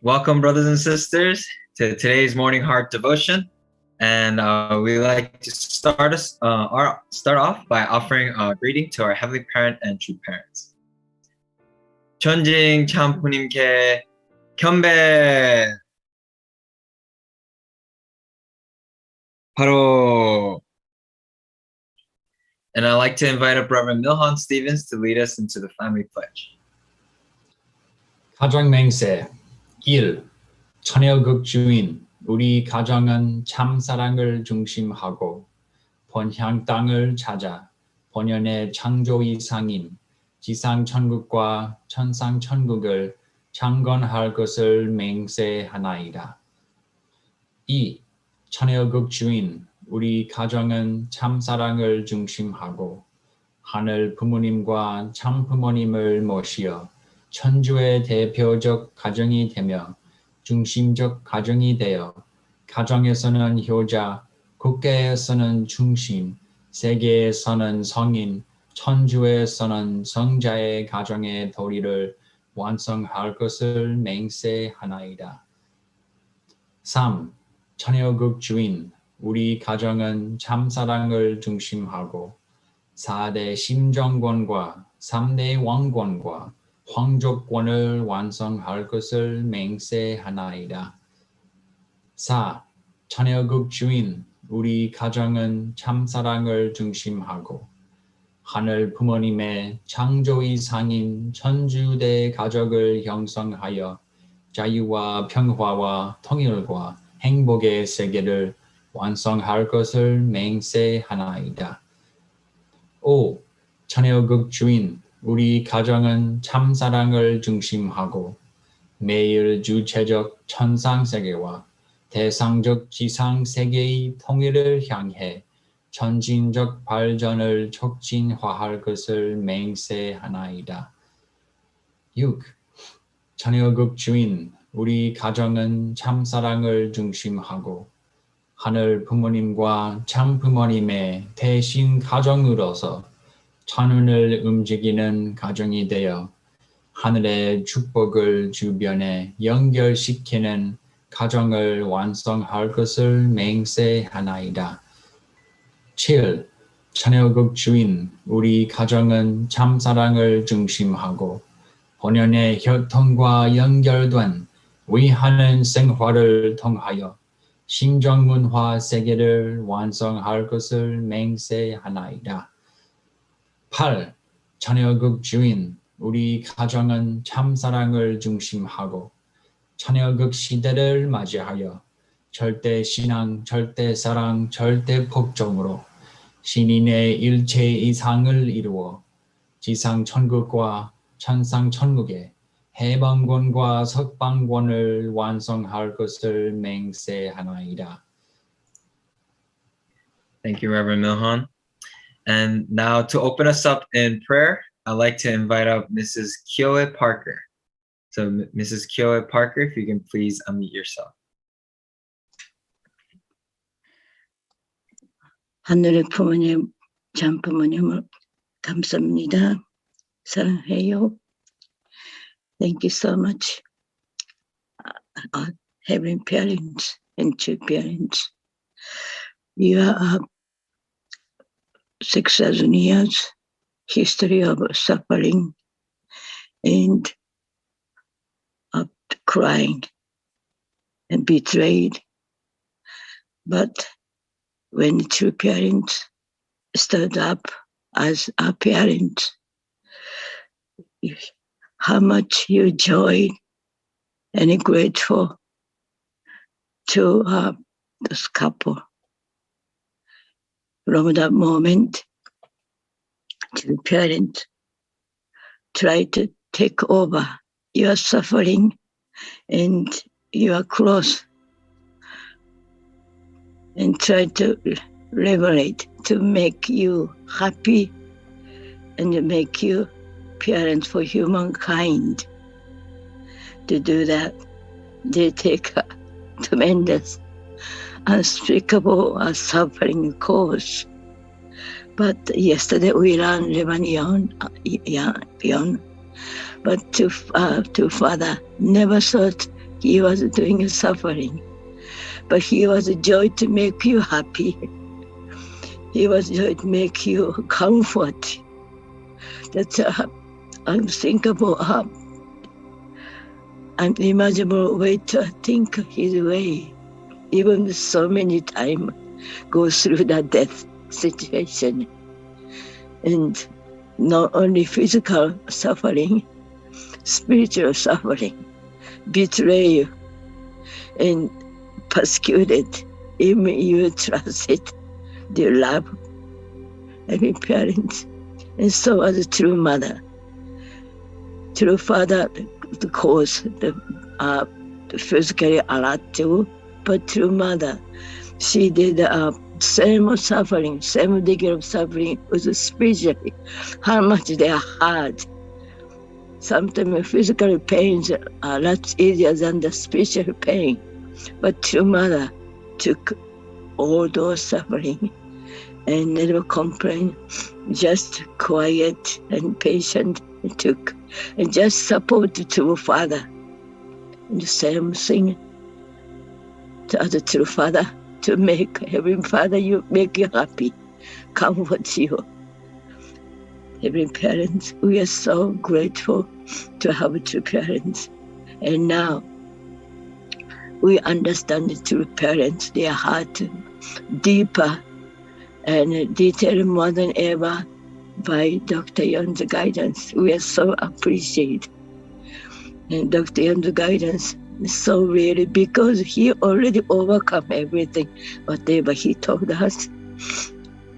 Welcome, brothers and sisters, to today's morning heart devotion. And we like to start off by offering a greeting to our heavenly parent and true parents. 천징 참부님께 경배. 바로. And I'd like to invite up Reverend Milhan Stevens to lead us into the family pledge. 가정 맹세 1. 처녀극 주인 우리 가정은 참 사랑을 중심하고 본향 땅을 찾아 본연의 창조 이상인 지상 천국과 천상 천국을 창건할 것을 맹세하나이다. 2. 처녀극 주인 우리 가정은 참 사랑을 중심하고 하늘 부모님과 참 부모님을 모시어 천주의 대표적 가정이 되며 중심적 가정이 되어 가정에서는 효자, 국가에서는 중심, 세계에서는 성인, 천주에서는 성자의 가정의 도리를 완성할 것을 맹세하나이다. 3. 처녀극 주인 우리 가정은 참사랑을 중심하고 4대 심정권과 3대 왕권과 황족권을 완성할 것을 맹세하나이다. 4. 처녀극 주인 우리 가정은 참사랑을 중심하고 하늘 부모님의 창조 이상인 천주대 가족을 형성하여 자유와 평화와 통일과 행복의 세계를 완성할 것을 맹세하나이다. 5. 처녀극 주인 우리 가정은 참사랑을 중심하고 매일 주체적 천상세계와 대상적 지상세계의 통일을 향해 전진적 발전을 촉진화할 것을 맹세하나이다. 6. 처녀극 주인 우리 가정은 참사랑을 중심하고 하늘 부모님과 참 부모님의 대신 가정으로서 천운을 움직이는 가정이 되어 하늘의 축복을 주변에 연결시키는 가정을 완성할 것을 맹세하나이다. 7. 처녀극 주인 우리 가정은 참사랑을 중심하고 본연의 혈통과 연결된 위하는 생활을 통하여 심정문화 세계를 완성할 것을 맹세하나이다. 8. 처녀극 주인 우리 가정은 참사랑을 중심하고 처녀극 시대를 맞이하여 절대신앙, 절대사랑, 절대복종으로 신인의 일체 이상을 이루어 지상천국과 천상천국의 해방권과 석방권을 완성할 것을 맹세하나이다. Thank you, Reverend Milhan. And now to open us up in prayer, I'd like to invite up Mrs. Kyoe Parker. So Mrs. Kyoe Parker, if you can please unmute yourself. 하늘의 부모님, 참 부모님을 감사합니다. 사랑해요. Thank you so much. Heavenly parents and true parents. You are 6,000 years history of suffering and of crying and betrayed. But when true parents stood up as our parents, how much you joyed and grateful to this couple. From that moment, true parents try to take over your suffering and your cross and try to liberate, to make you happy and make you parents for humankind. To do that, they take a tremendous, unspeakable suffering course. But yesterday we learned beyond. But to Father never thought He was doing suffering, but he was joy to make you happy. He was joy to make you comfort. That's unthinkable, unimaginable way to think his way. Even so many times go through that death situation. And not only physical suffering, spiritual suffering, betrayal, and persecuted. Even you trusted their love, every parent. And so was a true mother. True father, of course, the physically a lot too, but true mother, she did same suffering, same degree of suffering was spiritually. How much they are hard. Sometimes physical pains are a lot easier than the spiritual pain. But true mother took all those suffering and never complained, just quiet and patient and took, and just support the true father. And the same thing to other true father, to make every father you make you happy, comfort you. Every parent, we are so grateful to have true parents. And now we understand the true parents, their heart deeper and detailed more than ever by Dr. Yong's guidance. We are so appreciated. And Dr. Yong's guidance is so really because he already overcome everything, whatever he told us.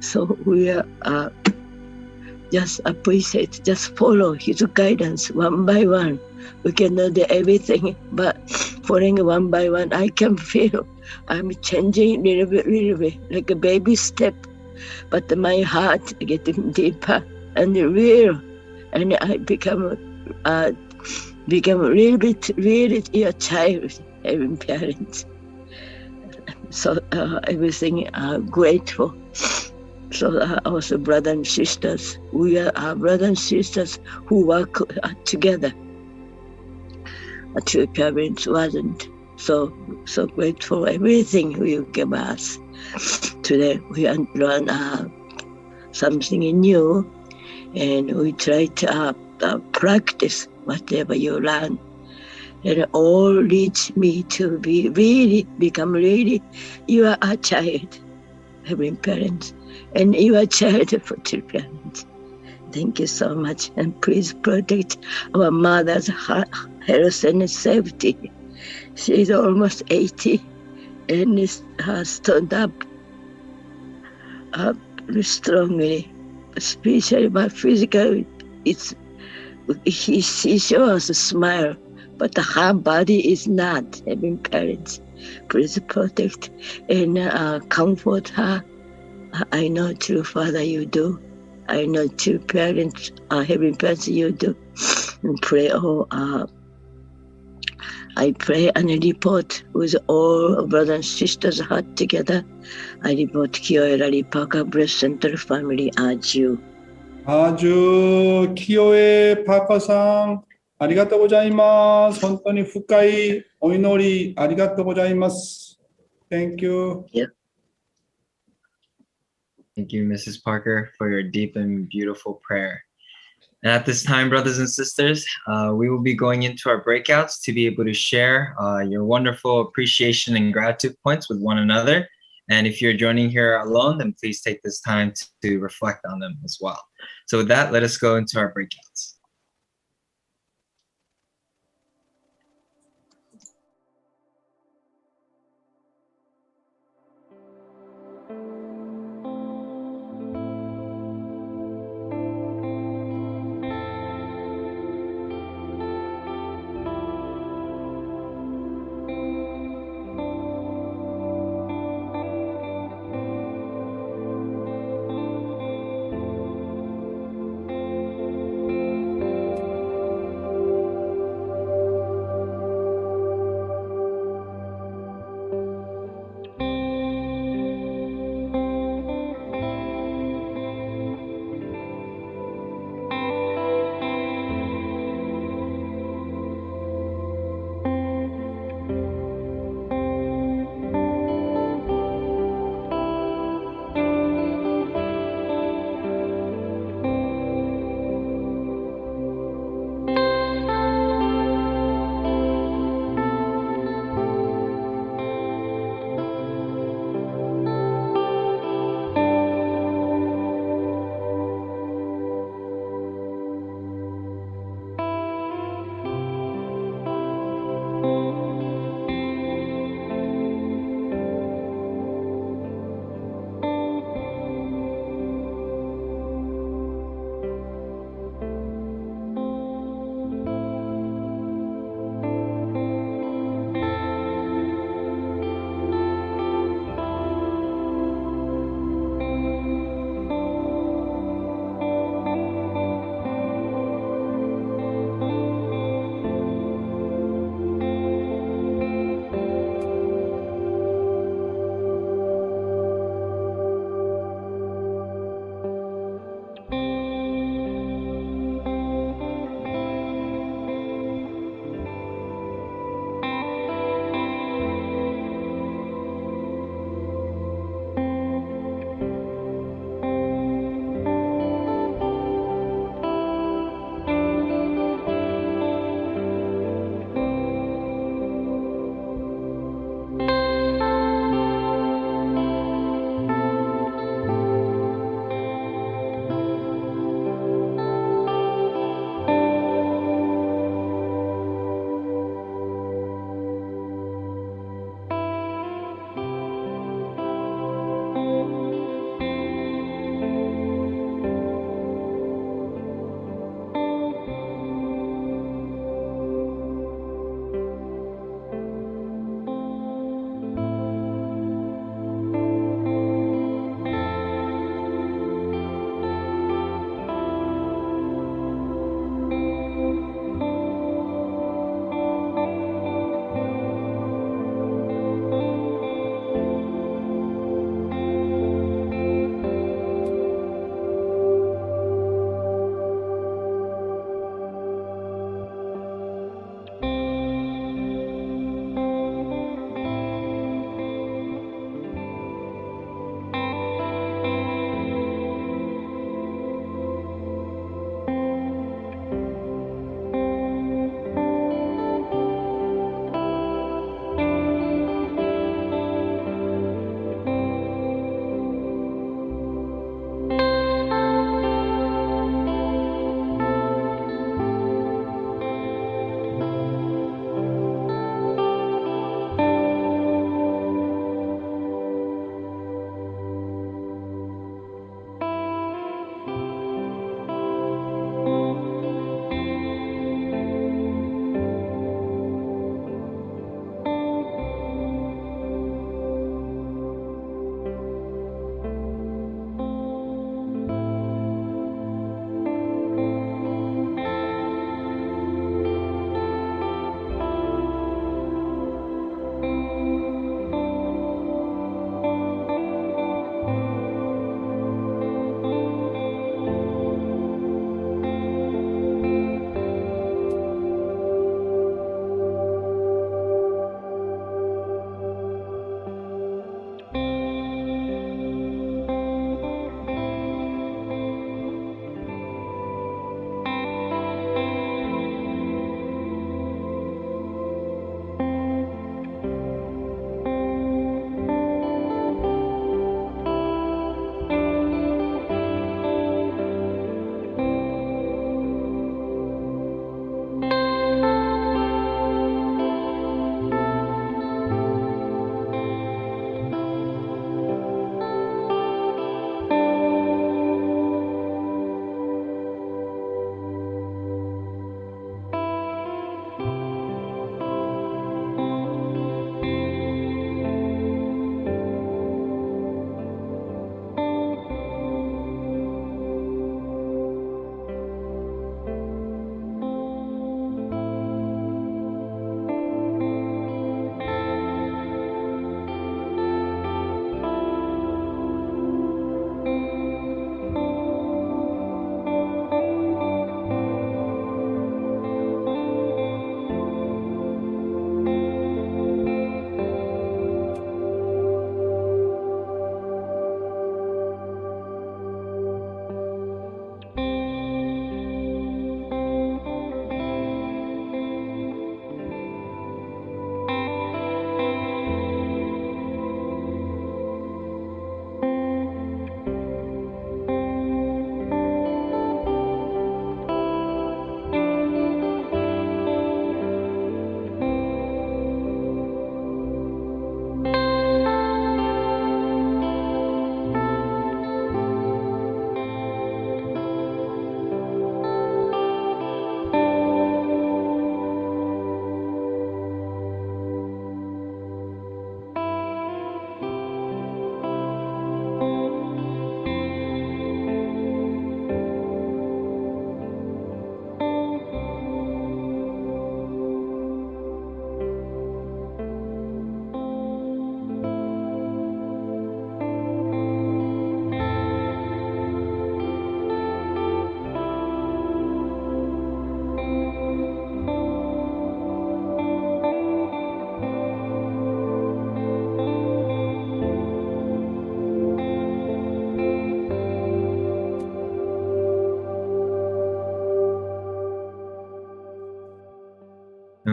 So we are just appreciate, just follow his guidance one by one. We cannot do everything, but following one by one, I can feel I'm changing little bit, like a baby step. But my heart getting deeper and real, and I become really your child, having parents. So everything grateful. So also brothers and sisters, we are brothers and sisters who work together. True parents wasn't so grateful for everything you give us. Today we learn something new, and we try to practice whatever you learn. And all leads me to become really, you are a child, having parents, and you are a child for two parents. Thank you so much, and please protect our mother's health and safety. She is almost 80 and has stood up strongly, spiritually but physically. She shows a smile, but her body is not having parents. Please protect and comfort her. I know true father you do. I know true parents, having parents you do. And pray I pray and report with all brothers and sisters heart together. I report Kioela Ripaka Breast Center family as you. 아주 키요의 파커상 아리가또 고자이마스. 혼돈이 후카이 오이노리 아리가또 고자이마스. Thank you. Thank you, Mrs. Parker, for your deep and beautiful prayer. And at this time, brothers and sisters, we will be going into our breakouts to be able to share your wonderful appreciation and gratitude points with one another. And if you're joining here alone, then please take this time to reflect on them as well. So with that, let us go into our breakouts.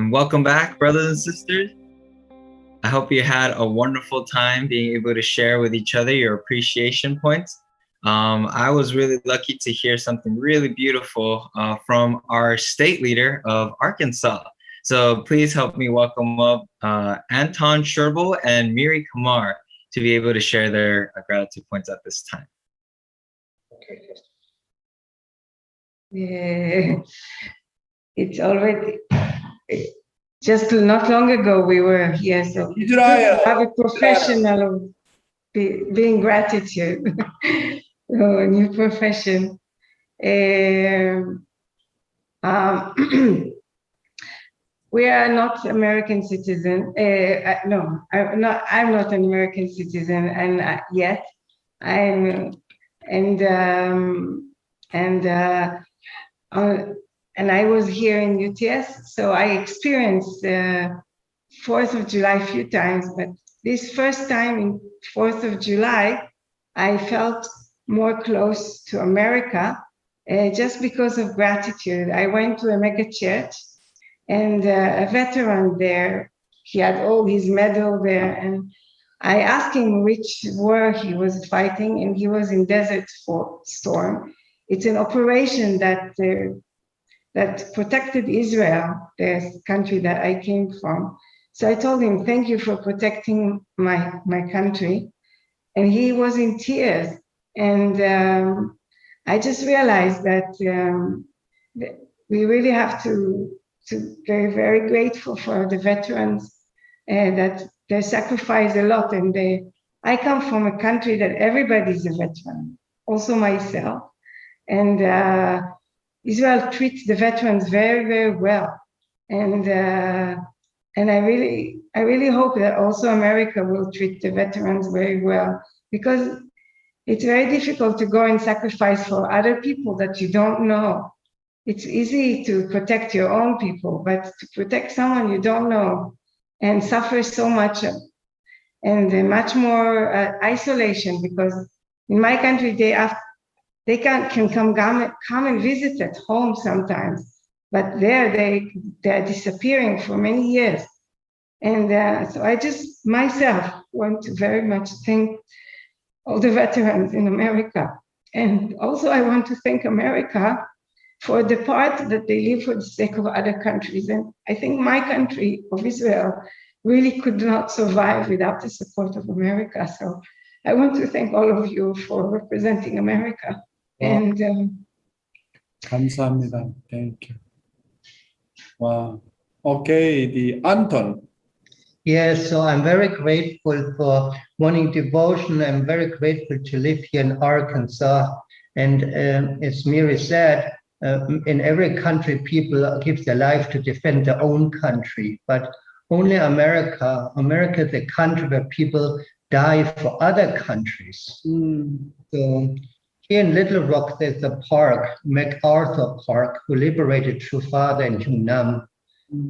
And welcome back, brothers and sisters. I hope you had a wonderful time being able to share with each other your appreciation points. I was really lucky to hear something really beautiful from our state leader of Arkansas. So please help me welcome up Anton Sherbel and Miri Kumar to be able to share their gratitude points at this time. Yeah. It's already just not long ago we were here, so Israel. have a professional of being gratitude. So, a new profession. We are not American citizen. No, I'm not an American citizen, and yet I'm, and I was here in UTS, so I experienced the 4th of July a few times, but this first time in 4th of July, I felt more close to America just because of gratitude. I went to a mega church, and a veteran there, he had all his medal there, and I asked him which war he was fighting, and he was in Desert Storm. It's an operation that protected Israel, the country that I came from. So I told him, thank you for protecting my country. And he was in tears. And I just realized that we really have to be very grateful for the veterans that they sacrifice a lot. And I come from a country that everybody's a veteran, also myself. And Israel treats the veterans very, very well. And I really hope that also America will treat the veterans very well, because it's very difficult to go and sacrifice for other people that you don't know. It's easy to protect your own people, but to protect someone you don't know and suffer so much and much more isolation, because in my country, they can come and visit at home sometimes, but they're disappearing for many years. And so I just myself want to very much thank all the veterans in America. And also I want to thank America for the part that they live for the sake of other countries. And I think my country of Israel really could not survive without the support of America. So I want to thank all of you for representing America. And 감사합니다. Thank you. Wow. Okay, the Anton. Yes, so I'm very grateful for morning devotion. I'm very grateful to live here in Arkansas. And as Miri said, in every country, people give their life to defend their own country. But only America, the country where people die for other countries. So here in Little Rock, there's a park, MacArthur Park, who liberated True Father and Hunnam.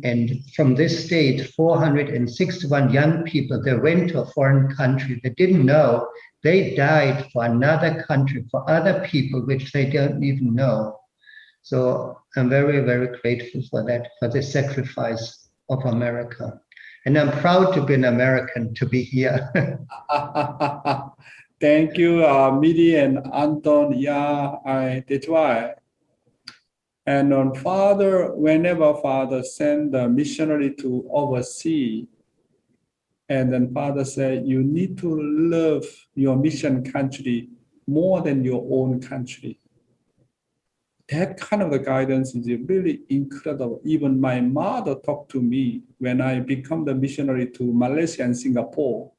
And from this state, 461 young people, they went to a foreign country. They didn't know. They died for another country, for other people, which they don't even know. So I'm very, very grateful for that, for the sacrifice of America. And I'm proud to be an American, to be here. Thank you, Miri and Anton. Yeah, that's why. And on whenever Father send the missionary to oversee, and then Father said, you need to love your mission country more than your own country. That kind of the guidance is really incredible. Even my mother talked to me when I become the missionary to Malaysia and Singapore.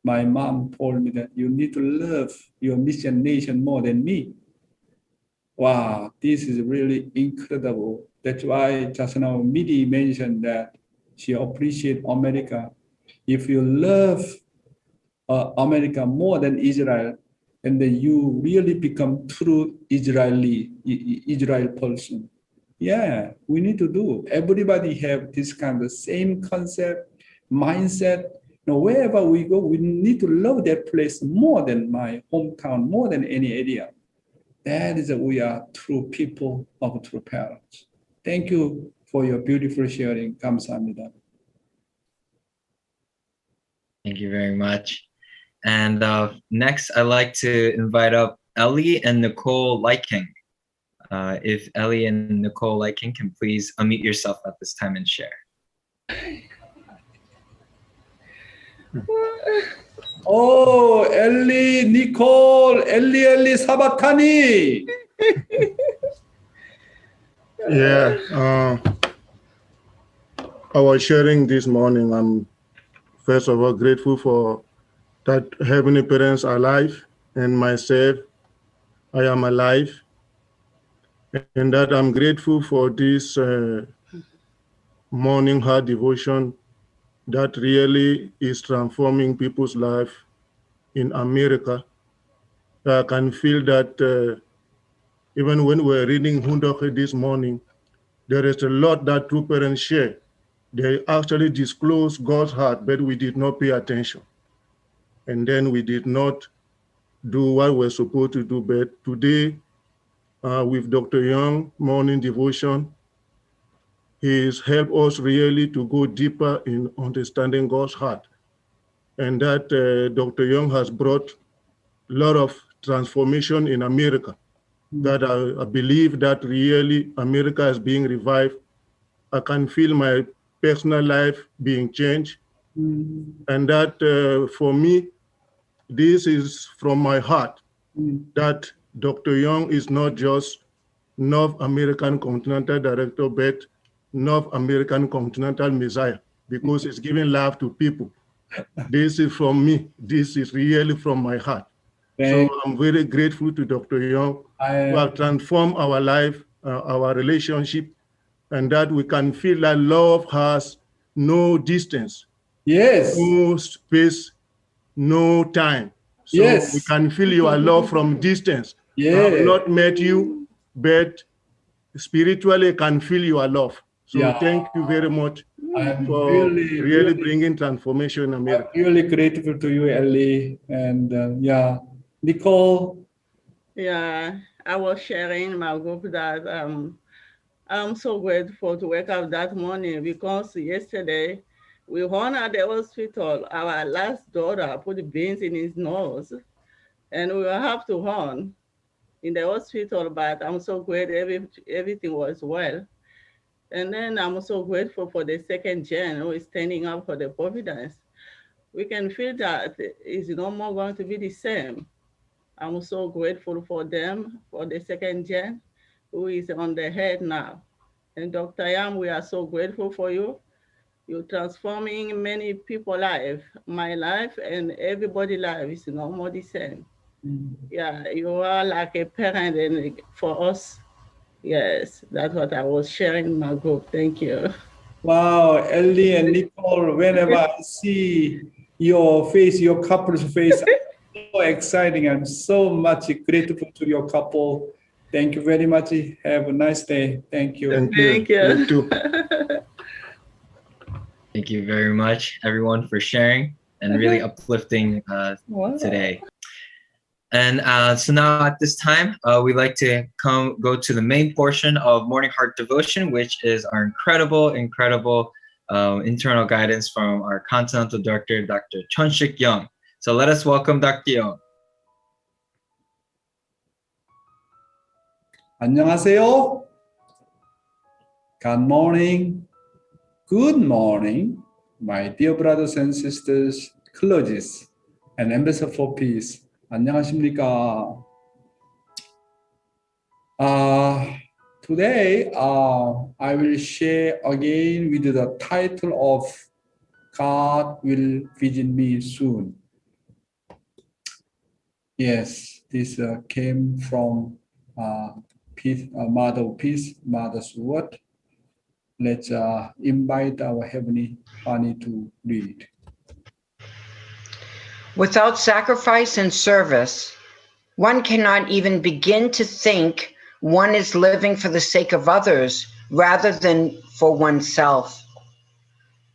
My mom told me that you need to love your mission nation more than me. Wow, this is really incredible. That's why just now Midi mentioned that she appreciates America. If you love America more than Israel, and then you really become true Israel person. Yeah, we need to do. Everybody have this kind of same concept, mindset. Now, wherever we go, we need to love that place more than my hometown, more than any area. That is we are true people of true parents. Thank you for your beautiful sharing. 감사합니다. Thank you very much. And next, I'd like to invite up Ellie and Nicole Liking. If Ellie and Nicole Liking can please unmute yourself at this time and share. Oh, Ellie, Nicole, Ellie 사바카니. Yeah, I was sharing this morning. I'm first of all grateful for that Heavenly Parents are alive and myself, I am alive. And that I'm grateful for this morning heart devotion that really is transforming people's life in America. I can feel that even when we're reading Hundoke this morning, there is a lot that true parents share. They actually disclose God's heart, but we did not pay attention. And then we did not do what we're supposed to do. But today, with Dr. Yong, morning devotion, he's helped us really to go deeper in understanding God's heart. And that Dr. Yong has brought a lot of transformation in America. That I believe that really America is being revived. I can feel my personal life being changed. And that for me, this is from my heart, that Dr. Yong is not just North American Continental Director, but North American Continental Messiah, because it's giving love to people. This is from me. This is really from my heart. So I'm very grateful to Dr. Yong who have transformed our life, our relationship, and that we can feel that love has no distance, Yes. no space, no time. So Yes. we can feel your love from distance. Yeah. I have not met you, but spiritually I can feel your love. So Yeah. thank you very much I'm for really bringing transformation in America. I'm really grateful to you, Ellie. And yeah, Nicole. Yeah, I was sharing in my group that I'm so grateful to wake up that morning because yesterday we run at the hospital. Our last daughter put beans in his nose and we will have to run in the hospital, but I'm so grateful everything was well. And then I'm so grateful for the second gen who is standing up for the Providence. We can feel that it's no more going to be the same. I'm so grateful for them, for the second gen who is on the head now. And Dr. Yam, we are so grateful for you. You're transforming many people's life. My life and everybody's life is no more the same. Yeah, you are like a parent and for us. Yes, that's what I was sharing in my group. Thank you. Wow, Ellie and Nicole, whenever I see your face, your couple's face, so exciting. I'm so much grateful to your couple. Thank you very much. Have a nice day. Thank you. Thank you. Thank you. You too. Thank you very much, everyone, for sharing and really uplifting today. And so now at this time, we'd like to go to the main portion of Morning Heart Devotion, which is our incredible internal guidance from our Continental Director, Dr. Chunshik Yong. So let us welcome Dr. Yong. 안녕하세요. Good morning. Good morning, my dear brothers and sisters, clergies, and ambassador for peace. 안녕하십니까? Today, I will share again with the title of God Will Visit Me Soon. Yes, this came from Mother of Peace, Mother's Word. Let's invite our Heavenly Father to read. Without sacrifice and service, one cannot even begin to think one is living for the sake of others rather than for oneself.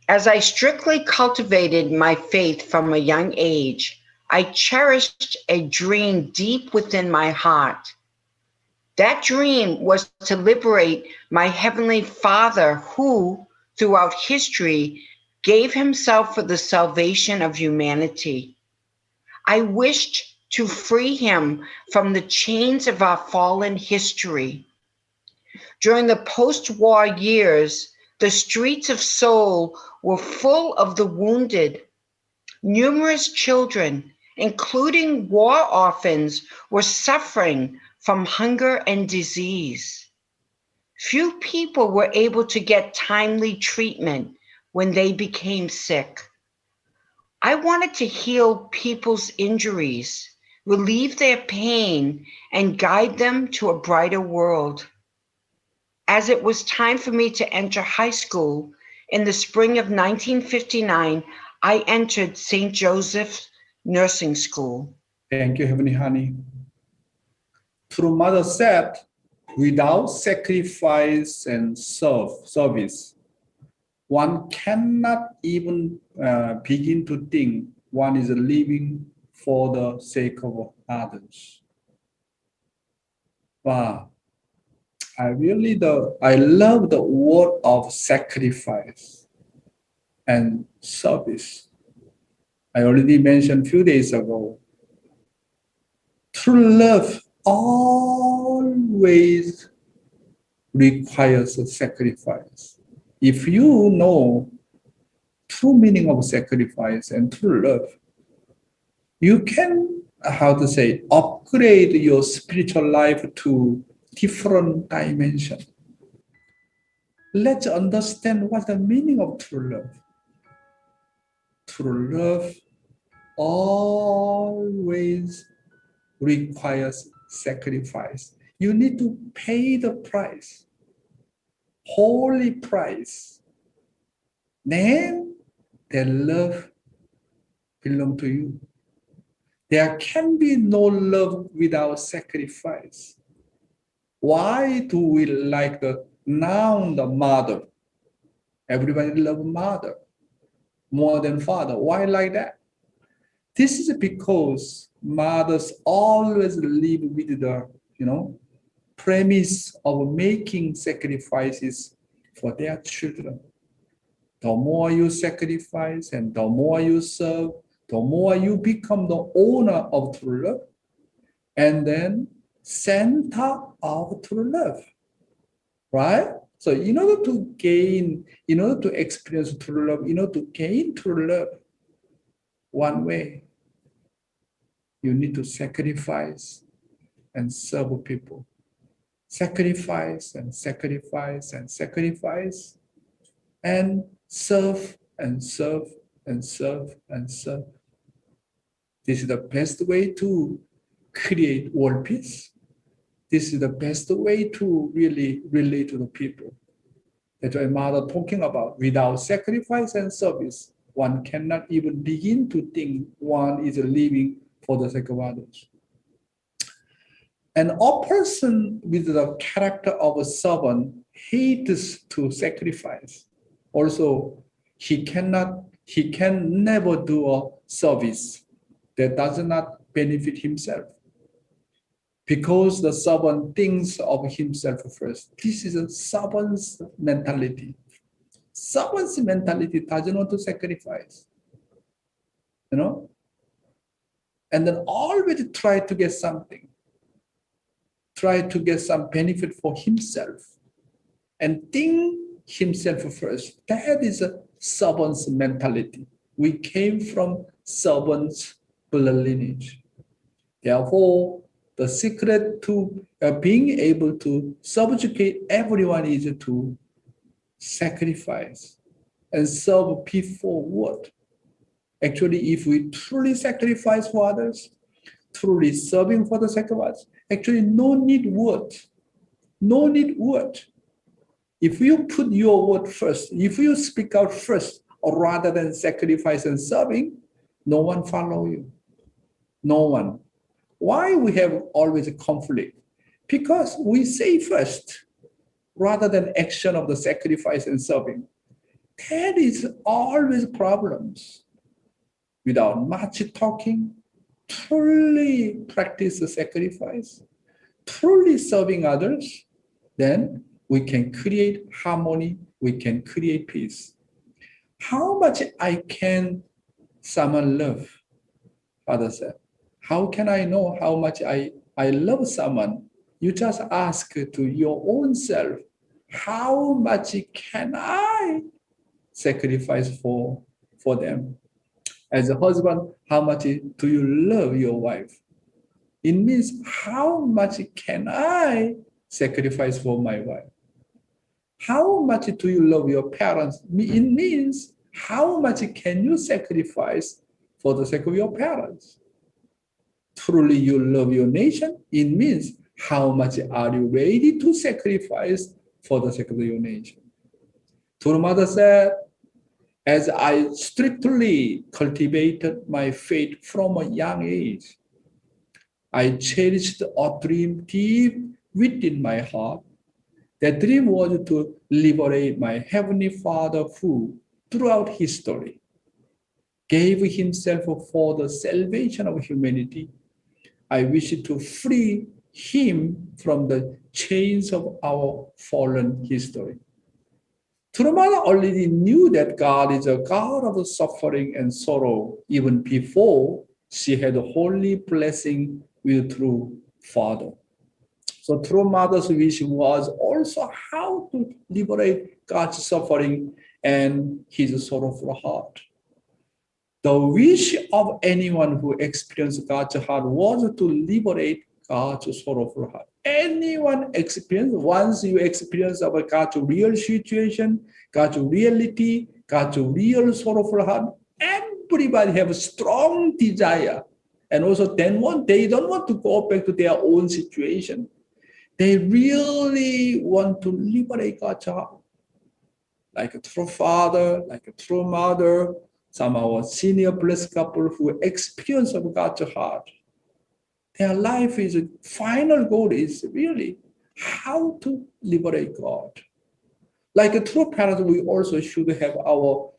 As I strictly cultivated my faith from a young age, I cherished a dream deep within my heart That dream was to liberate my Heavenly Father who, throughout history, gave himself for the salvation of humanity. I wished to free him from the chains of our fallen history. During the post-war years, the streets of Seoul were full of the wounded. Numerous children, including war orphans, were suffering from hunger and disease. Few people were able to get timely treatment when they became sick. I wanted to heal people's injuries, relieve their pain, and guide them to a brighter world. As it was time for me to enter high school, in the spring of 1959, I entered St. Joseph's Nursing School. Thank you, Heavenly Honey. True Mother said, without sacrifice and service, one cannot even begin to think one is living for the sake of others. Wow. I love the word of sacrifice and service. I already mentioned a few days ago. True love always requires a sacrifice. If you know true meaning of sacrifice and true love, you can, upgrade your spiritual life to different dimension. Let's understand what's the meaning of true love. True love always requires sacrifice. You need to pay the price, holy price. Then the love belongs to you. There can be no love without sacrifice. Why do we like the noun, the mother? Everybody loves mother more than father. Why like that? This is because mothers always live with the, premise of making sacrifices for their children. The more you sacrifice and the more you serve, the more you become the owner of true love, and then center of true love, right? So in order to experience true love, to gain true love, one way, you need to sacrifice and serve people. Sacrifice and sacrifice and sacrifice, and serve and serve and serve and serve. This is the best way to create world peace. This is the best way to really relate to the people. That's why Mother talking about, without sacrifice and service, one cannot even begin to think one is living for the sake of others. And a person with the character of a servant hates to sacrifice. Also, he can never do a service that does not benefit himself, because the servant thinks of himself first. This is a servant's mentality. Servant's mentality doesn't want to sacrifice, and then always try to get something, try to get some benefit for himself, and think himself first. That is a servant's mentality. We came from servant's blood lineage. Therefore, the secret to being able to subjugate everyone is to sacrifice and serve people what? Actually, if we truly sacrifice for others, truly serving for the sake of others, actually no need word. No need word. If you put your word first, if you speak out first, or rather than sacrifice and serving, no one follow you. No one. Why we have always a conflict? Because we say first, rather than action of the sacrifice and serving. That is always problems. Without much talking, truly practice the sacrifice, truly serving others, then we can create harmony, we can create peace. How much I can someone love? Father said, how can I know how much I love someone? You just ask to your own self, how much can I sacrifice for them? As a husband, how much do you love your wife? It means how much can I sacrifice for my wife? How much do you love your parents? It means how much can you sacrifice for the sake of your parents? Truly you love your nation, it means how much are you ready to sacrifice for the sake of your nation? True Mother said, as I strictly cultivated my faith from a young age, I cherished a dream deep within my heart. That dream was to liberate my Heavenly Father who, throughout history, gave himself for the salvation of humanity. I wish to free him from the chains of our fallen history. True Mother already knew that God is a God of suffering and sorrow even before she had a holy blessing with True Father. So True Mother's wish was also how to liberate God's suffering and his sorrowful heart. The wish of anyone who experienced God's heart was to liberate God's sorrowful heart. Anyone experience, once you experience about God's real situation, God's reality, God's real sorrowful heart, everybody have a strong desire. And also then they don't want to go back to their own situation. They really want to liberate God's heart. Like a true father, like a true mother, some of our senior blessed couple who experience of God's heart. Their life is, final goal is really how to liberate God. Like a true parent, we also should have our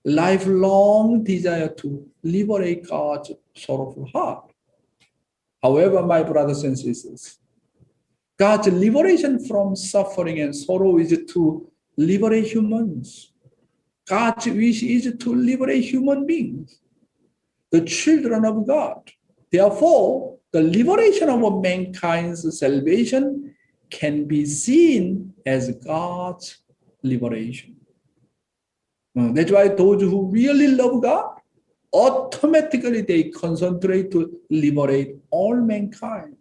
lifelong desire to liberate God's sorrowful heart. However, my brothers and sisters, God's liberation from suffering and sorrow is to liberate humans. God's wish is to liberate human beings, the children of God. Therefore, the liberation of mankind's salvation can be seen as God's liberation. That's why those who really love God, automatically they concentrate to liberate all mankind.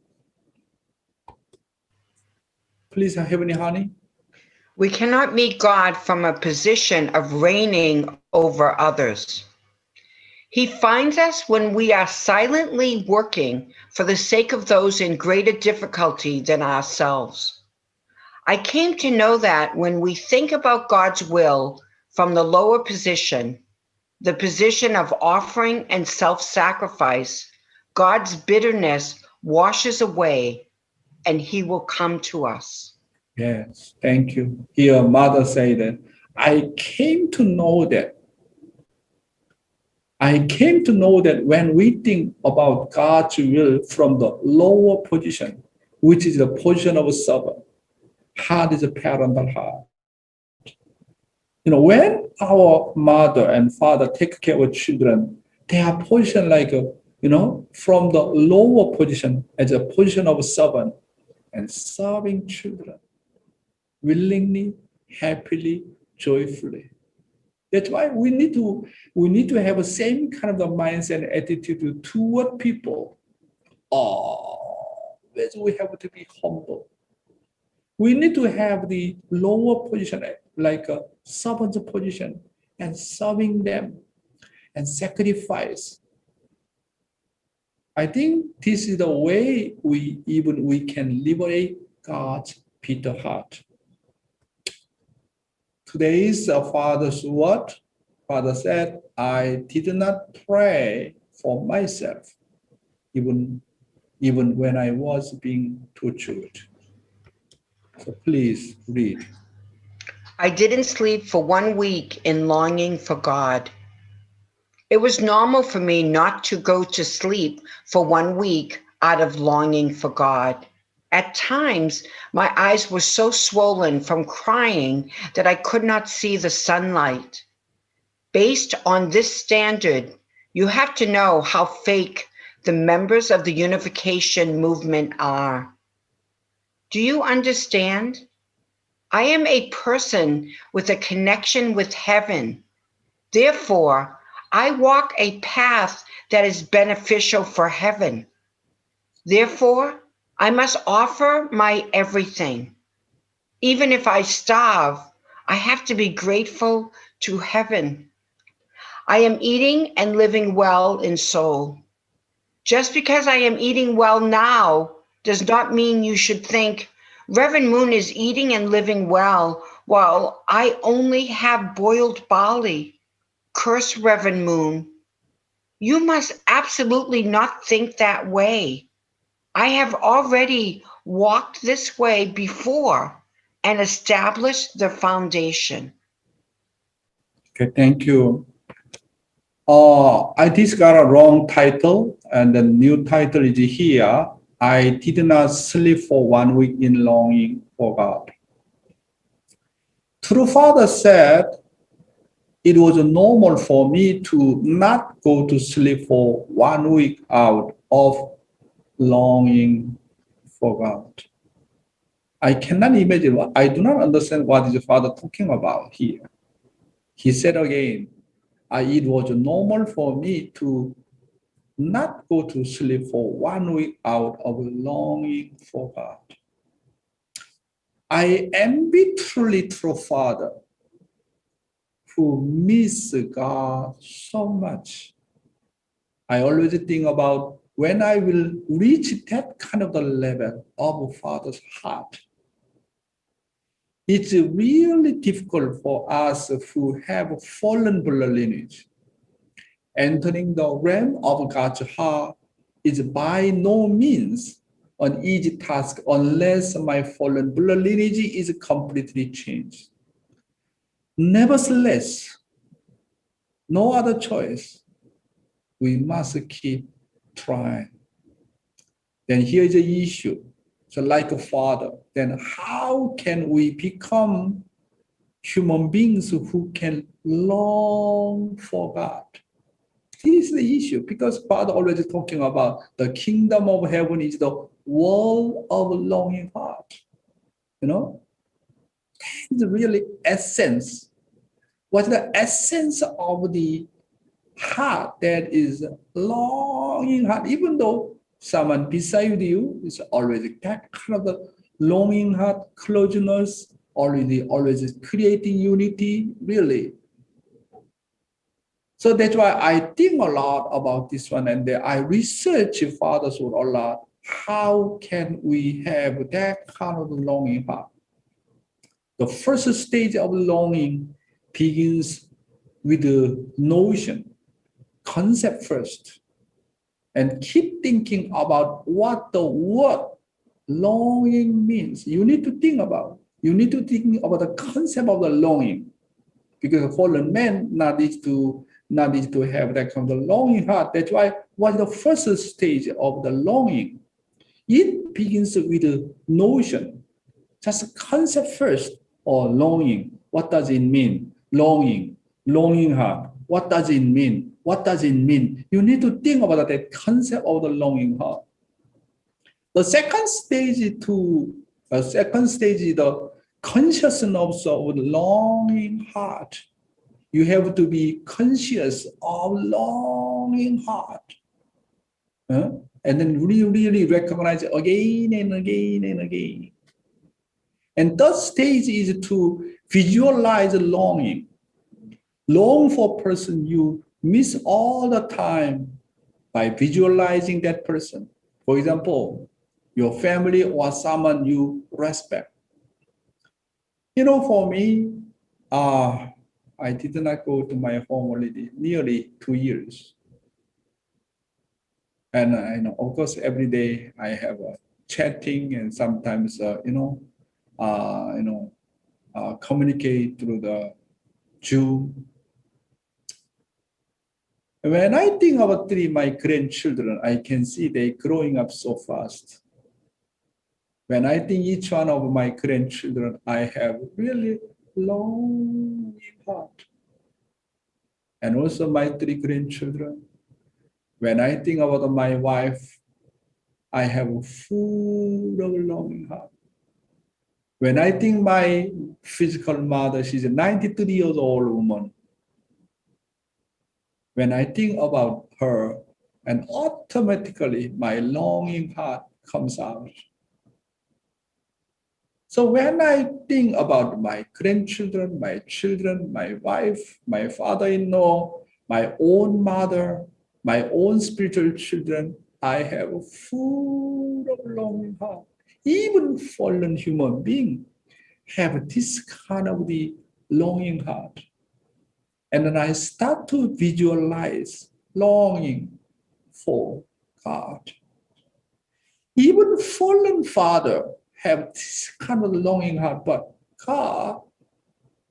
Please, Heavenly Honey. We cannot meet God from a position of reigning over others. He finds us when we are silently working for the sake of those in greater difficulty than ourselves. I came to know that when we think about God's will from the lower position, the position of offering and self-sacrifice, God's bitterness washes away and he will come to us. Yes, thank you. Here, Mother said that, I came to know that when we think about God's will from the lower position, which is the position of a servant, heart is a parental heart. When our mother and father take care of children, they are positioned like, from the lower position as a position of a servant and serving children willingly, happily, joyfully. That's why we need to have the same kind of the mindset and attitude toward people. Always we have to be humble. We need to have the lower position, like a servant's position, and serving them and sacrifice. I think this is the way we can liberate God's bitter heart. Today's Father's word. Father said, I did not pray for myself, even when I was being tortured. So please read. I didn't sleep for 1 week in longing for God. It was normal for me not to go to sleep for 1 week out of longing for God. At times, my eyes were so swollen from crying that I could not see the sunlight. Based on this standard, you have to know how fake the members of the unification movement are. Do you understand? I am a person with a connection with heaven. Therefore, I walk a path that is beneficial for heaven. Therefore, I must offer my everything. Even if I starve, I have to be grateful to heaven. I am eating and living well in soul. Just because I am eating well now does not mean you should think Reverend Moon is eating and living well while I only have boiled barley. Curse Reverend Moon. You must absolutely not think that way. I have already walked this way before and established the foundation. Okay, thank you. I just got a wrong title, and the new title is here. I did not sleep for 1 week in longing for God. True Father said it was normal for me to not go to sleep for 1 week out of longing for God. I cannot imagine, I do not understand what is the Father talking about here. He said again, it was normal for me to not go to sleep for 1 week out of longing for God. I envy truly true Father who miss God so much. I always think about when I will reach that kind of the level of Father's heart. It's really difficult for us who have fallen blood lineage. Entering the realm of God's heart is by no means an easy task unless my fallen blood lineage is completely changed. Nevertheless, no other choice. We must keep trying. Then here is the issue. So like a father, then how can we become human beings who can long for God? This is the issue, because Father already talking about the kingdom of heaven is the world of longing heart. You know, it's really essence. What's the essence of the heart that is longing heart? Even though someone beside you is already that kind of the longing heart, closeness, always creating unity, really. So that's why I think a lot about this one, and I research Father's word a lot. How can we have that kind of longing heart? The first stage of longing begins with the notion, concept first, and keep thinking about what the word longing means. You need to think about. You need to think about the concept of the longing, because a fallen man needs to have that kind of longing heart. That's why what's the first stage of the longing? It begins with the notion, just concept first, or longing. What does it mean? Longing heart. What does it mean? What does it mean? You need to think about that concept of the longing heart. The second stage is the consciousness of the longing heart. You have to be conscious of longing heart. And then really recognize it again and again and again. And third stage is to visualize longing. Long for a person you miss all the time by visualizing that person. For example, your family or someone you respect. You know, for me, I did not go to my home already nearly 2 years. And of course, every day I have chatting, and sometimes communicate through the Zoom. When I think about my grandchildren, I can see they growing up so fast. When I think each one of my grandchildren, I have really longing heart. And also my 3 grandchildren. When I think about my wife, I have a full of longing heart. When I think my physical mother, she's a 93 years old woman. When I think about her, and automatically my longing heart comes out. So when I think about my grandchildren, my children, my wife, my father-in-law, my own mother, my own spiritual children, I have a full of longing heart. Even fallen human beings have this kind of the longing heart. And then I start to visualize longing for God. Even fallen father have this kind of longing heart, but God,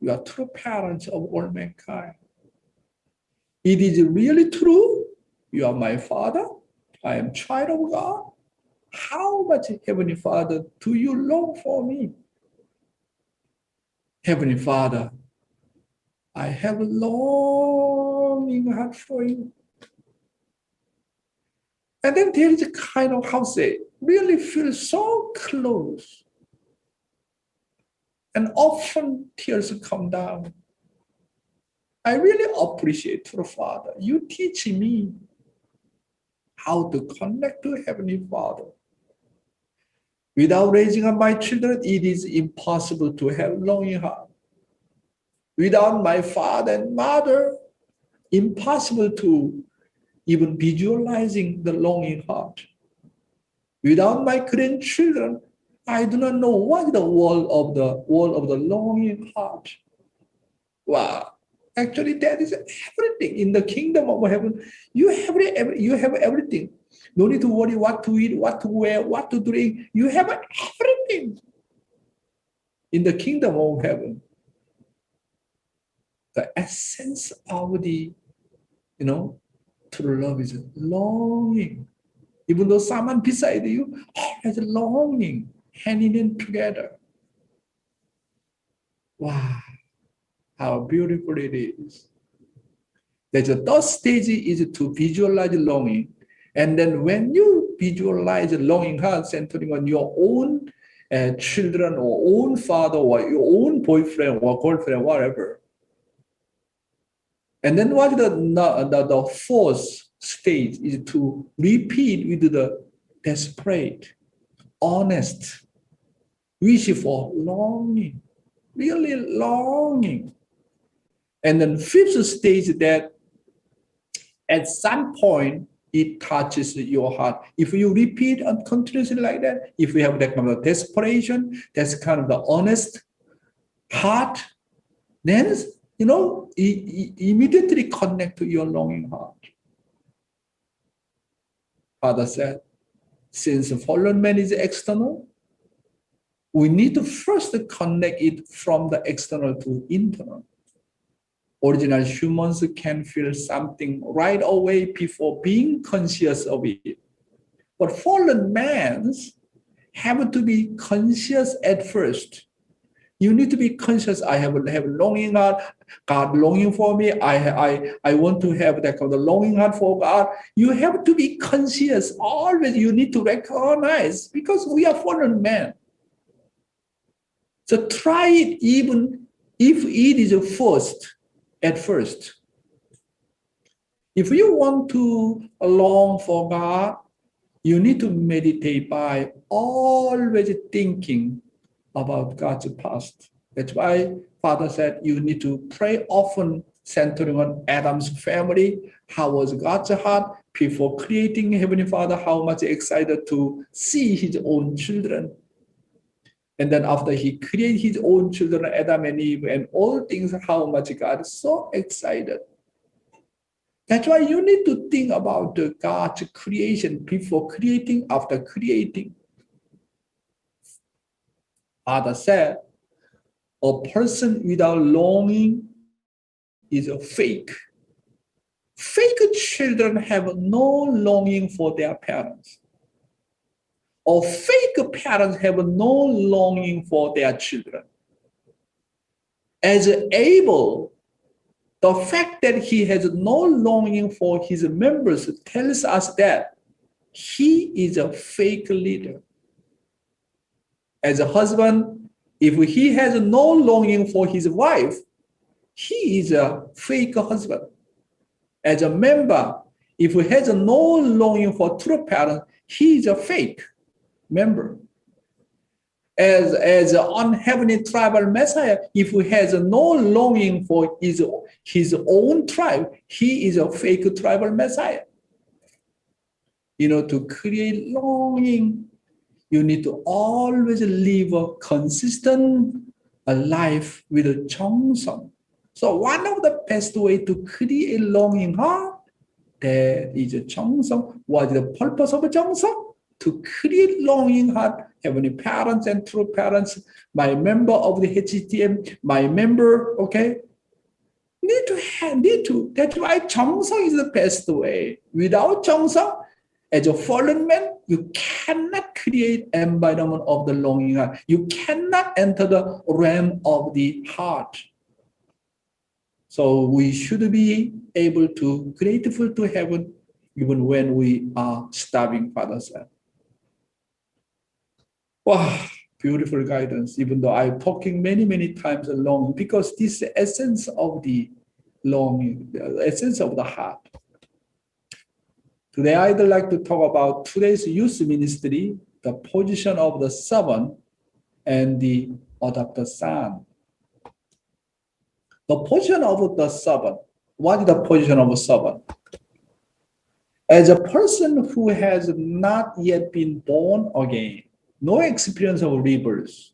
you are true parents of all mankind. It is really true. You are my father. I am child of God. How much, Heavenly Father, do you long for me? Heavenly Father, I have a longing heart for you. And then there is a kind of, how say, really feel so close. And often tears come down. I really appreciate the Father. You teach me how to connect to Heavenly Father. Without raising up my children, it is impossible to have longing heart. Without my father and mother, impossible to even visualizing the longing heart. Without my grandchildren, I do not know what is the world of the longing heart. Wow. Actually, that is everything in the kingdom of heaven. You have everything. No need to worry what to eat, what to wear, what to drink. You have everything in the kingdom of heaven. The essence of the, true love is longing. Even though someone beside you, always longing, hanging in together. Wow, how beautiful it is. The third stage is to visualize longing. And then when you visualize longing heart centering on your own children or own father or your own boyfriend or girlfriend, whatever. And then what the fourth stage is to repeat with the desperate, honest, wish for longing, really longing. And then fifth stage that at some point it touches your heart. If you repeat continuously like that, if you have that kind of desperation, that's kind of the honest heart, then immediately connect to your longing heart. Father said, since fallen man is external, we need to first connect it from the external to internal. Original humans can feel something right away before being conscious of it. But fallen men have to be conscious at first. You need to be conscious. I have longing heart, God longing for me. I want to have that kind of longing heart for God. You have to be conscious. Always you need to recognize because we are fallen men. So try it even if it is at first. If you want to long for God, you need to meditate by always thinking about God's past. That's why Father said you need to pray often, centering on Adam's family. How was God's heart before creating Heavenly Father? How much excited to see his own children. And then after he created his own children, Adam and Eve, and all things, how much God is so excited. That's why you need to think about God's creation before creating, after creating. Father said, a person without longing is a fake. Fake children have no longing for their parents. or fake parents have no longing for their children. As Abel, the fact that he has no longing for his members tells us that he is a fake leader. As a husband, if he has no longing for his wife, he is a fake husband. As a member, if he has no longing for true parents, he is a fake member. As an unheavenly tribal Messiah, if he has no longing for his own tribe, he is a fake tribal Messiah. To create longing, you need to always live a consistent life with a 정성. So one of the best way to create longing heart, that is a 정성. What is the purpose of a 정성? To create longing heart, heavenly parents and true parents, my member of the HTM, my member, okay? Need to. That's why 정성 is the best way. Without 정성, as a fallen man, you cannot create environment of the longing heart. You cannot enter the realm of the heart. So we should be able to grateful to heaven even when we are starving, Father said. Wow, beautiful guidance, even though I'm talking many, many times along, because this is the essence of the longing, the essence of the heart. Today, I'd like to talk about today's youth ministry, the position of the servant and the adopted son. The position of the servant. What is the position of a servant? As a person who has not yet been born again, no experience of rebirth,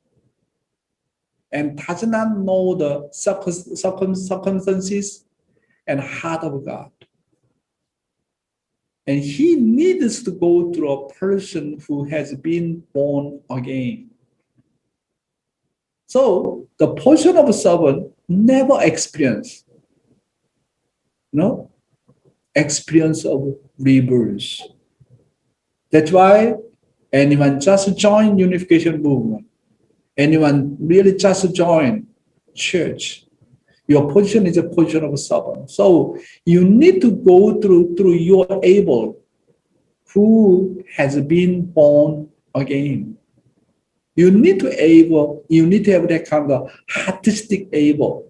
and does not know the circumstances and heart of God. And he needs to go through a person who has been born again. So the portion of a servant never experience, experience of rebirth. That's why anyone just join unification movement, anyone really just join church, your position is a position of a servant. So you need to go through your Abel, who has been born again. You need to have that kind of artistic Abel.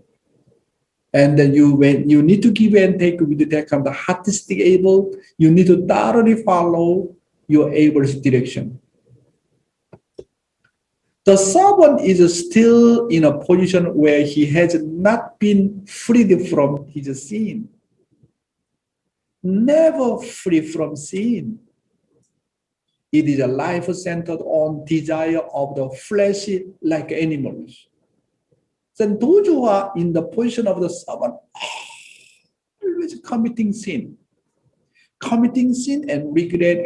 And then when you need to give and take with that kind of artistic Abel, you need to thoroughly follow your Abel's direction. The servant is still in a position where he has not been freed from his sin. Never free from sin. It is a life centered on desire of the flesh like animals. Then those who are in the position of the servant always committing sin. Committing sin and regret,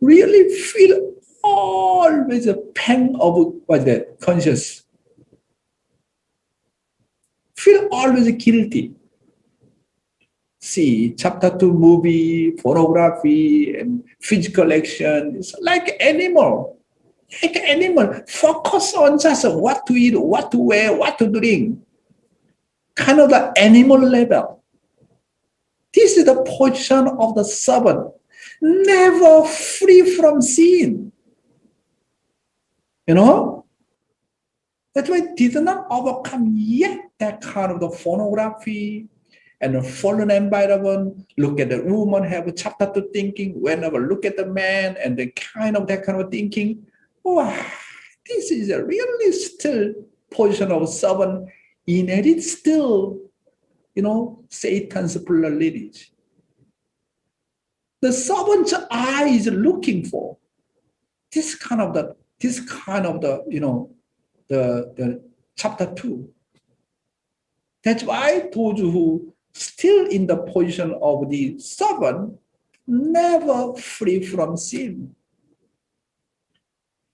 really feel always a pang of conscience. Feel always guilty. See, chapter 2 movie, pornography, and physical action. It's like animal. Like animal. Focus on just what to eat, what to wear, what to drink. Kind of the animal level. This is the position of the servant. Never free from sin. That's why did not overcome yet that kind of the pornography and the fallen environment. Look at the woman, have a chapter 2 thinking, whenever look at the man and that kind of thinking. Wow, this is a really still position of servant, inherit still, Satan's plural lineage. The servant's eye is looking for this kind of the chapter 2. That's why those who still in the position of the servant, never free from sin.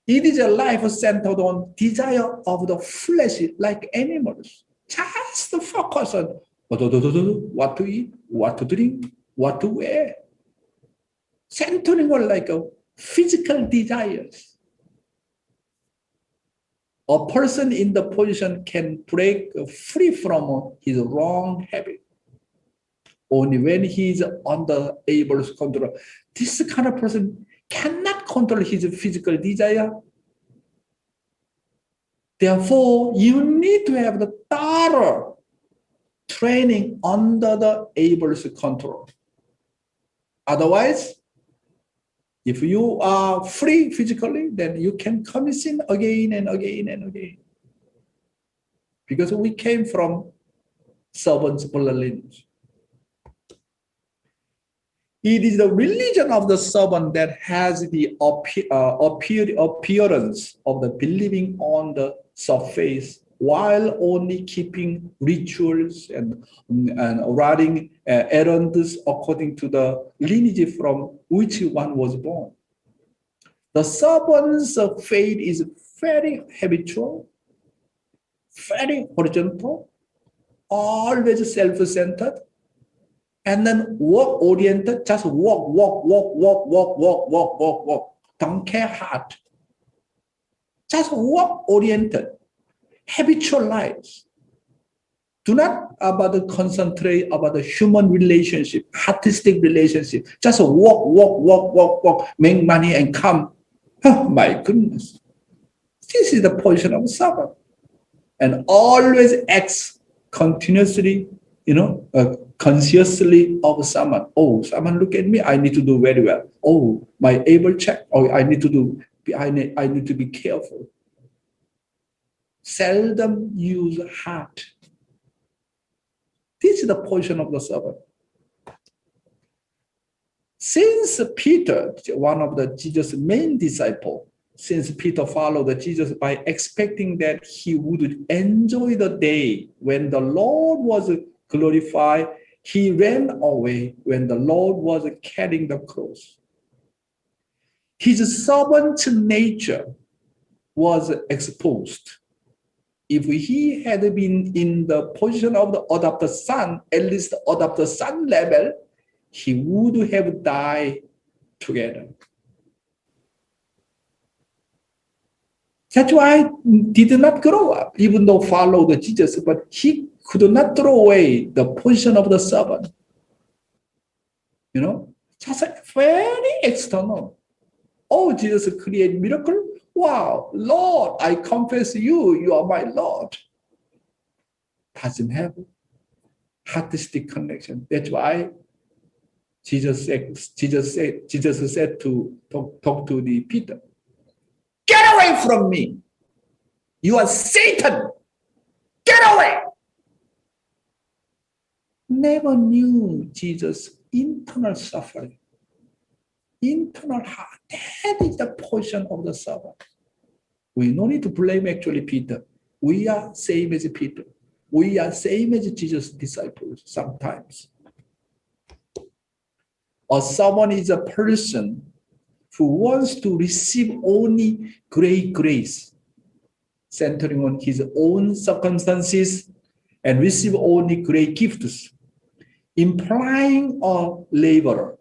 It is a life centered on desire of the flesh like animals. Just focus on what to eat, what to drink, what to wear. Centering on like physical desires. A person in the position can break free from his wrong habit only when he is able to control. This kind of person cannot control his physical desire. Therefore, you need to have the thorough training under the able control. Otherwise, if you are free physically, then you can commit sin again and again and again. Because we came from servants' blood lineage. It is the religion of the servant that has the appearance of the believing on the surface, while only keeping rituals and running errands according to the lineage from which one was born. The servant's faith is very habitual, very horizontal, always self-centered, and then work-oriented, just work. Don't care hard. Just work-oriented, habitual lives. Do not about concentrate about the human relationship, artistic relationship. Just work, make money and come. Oh my goodness. This is the position of a servant. And always acts continuously, consciously of someone. Oh, someone look at me, I need to do very well. Oh, my able check. Oh, I need to be careful. Seldom use heart. This is the position of the servant. Since Peter, one of the Jesus' main disciples, since Peter followed Jesus by expecting that he would enjoy the day when the Lord was glorified, he ran away when the Lord was carrying the cross. His servant nature was exposed. If he had been in the position of the adopted son, at least the adopted son level, he would have died together. That's why he did not grow up, even though followed Jesus, but he could not throw away the position of the servant. Just very external. Oh, Jesus created miracle. Wow, Lord, I confess you are my Lord. Doesn't have artistic connection. That's why Jesus said to talk to the Peter, get away from me. You are Satan. Get away. Never knew Jesus' internal suffering, internal heart. That is the portion of the servant. We no need to blame actually Peter. We are same as Peter. We are same as Jesus' disciples sometimes. Or someone is a person who wants to receive only great grace, centering on his own circumstances, and receive only great gifts, implying a laborer.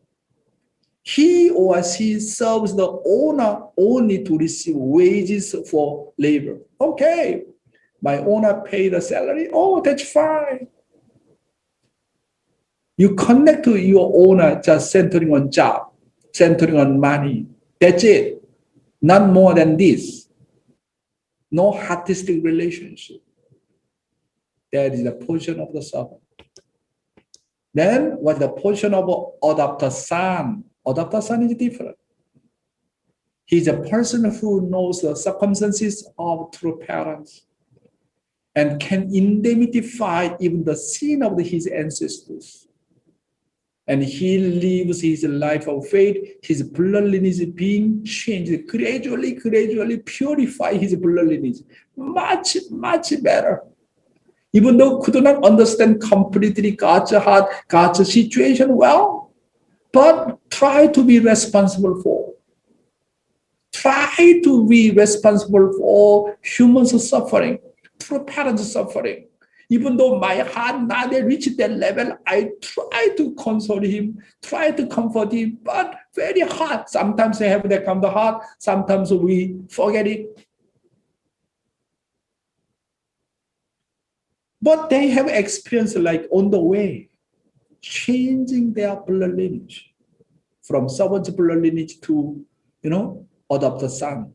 He or she serves the owner only to receive wages for labor. Okay, my owner paid the salary. Oh, that's fine. You connect to your owner just centering on job, centering on money. That's it. Not more than this. No artistic relationship. That is the portion of the servant. Then what the portion of adopted son? Adopted son is different. He's a person who knows the circumstances of true parents and can indemnify even the sin of his ancestors. And he lives his life of faith. His blood lineage is being changed, gradually purify his blood lineage. Much better. Even though could not understand completely God's heart, God's situation well, but try to be responsible for. Try to be responsible for humans' suffering, through parents' suffering. Even though my heart not yet reached that level, I try to console him, try to comfort him, but very hard. Sometimes I have that kind of heart, sometimes we forget it. But they have experience like on the way, changing their blood lineage from servant's blood lineage to, adopted son.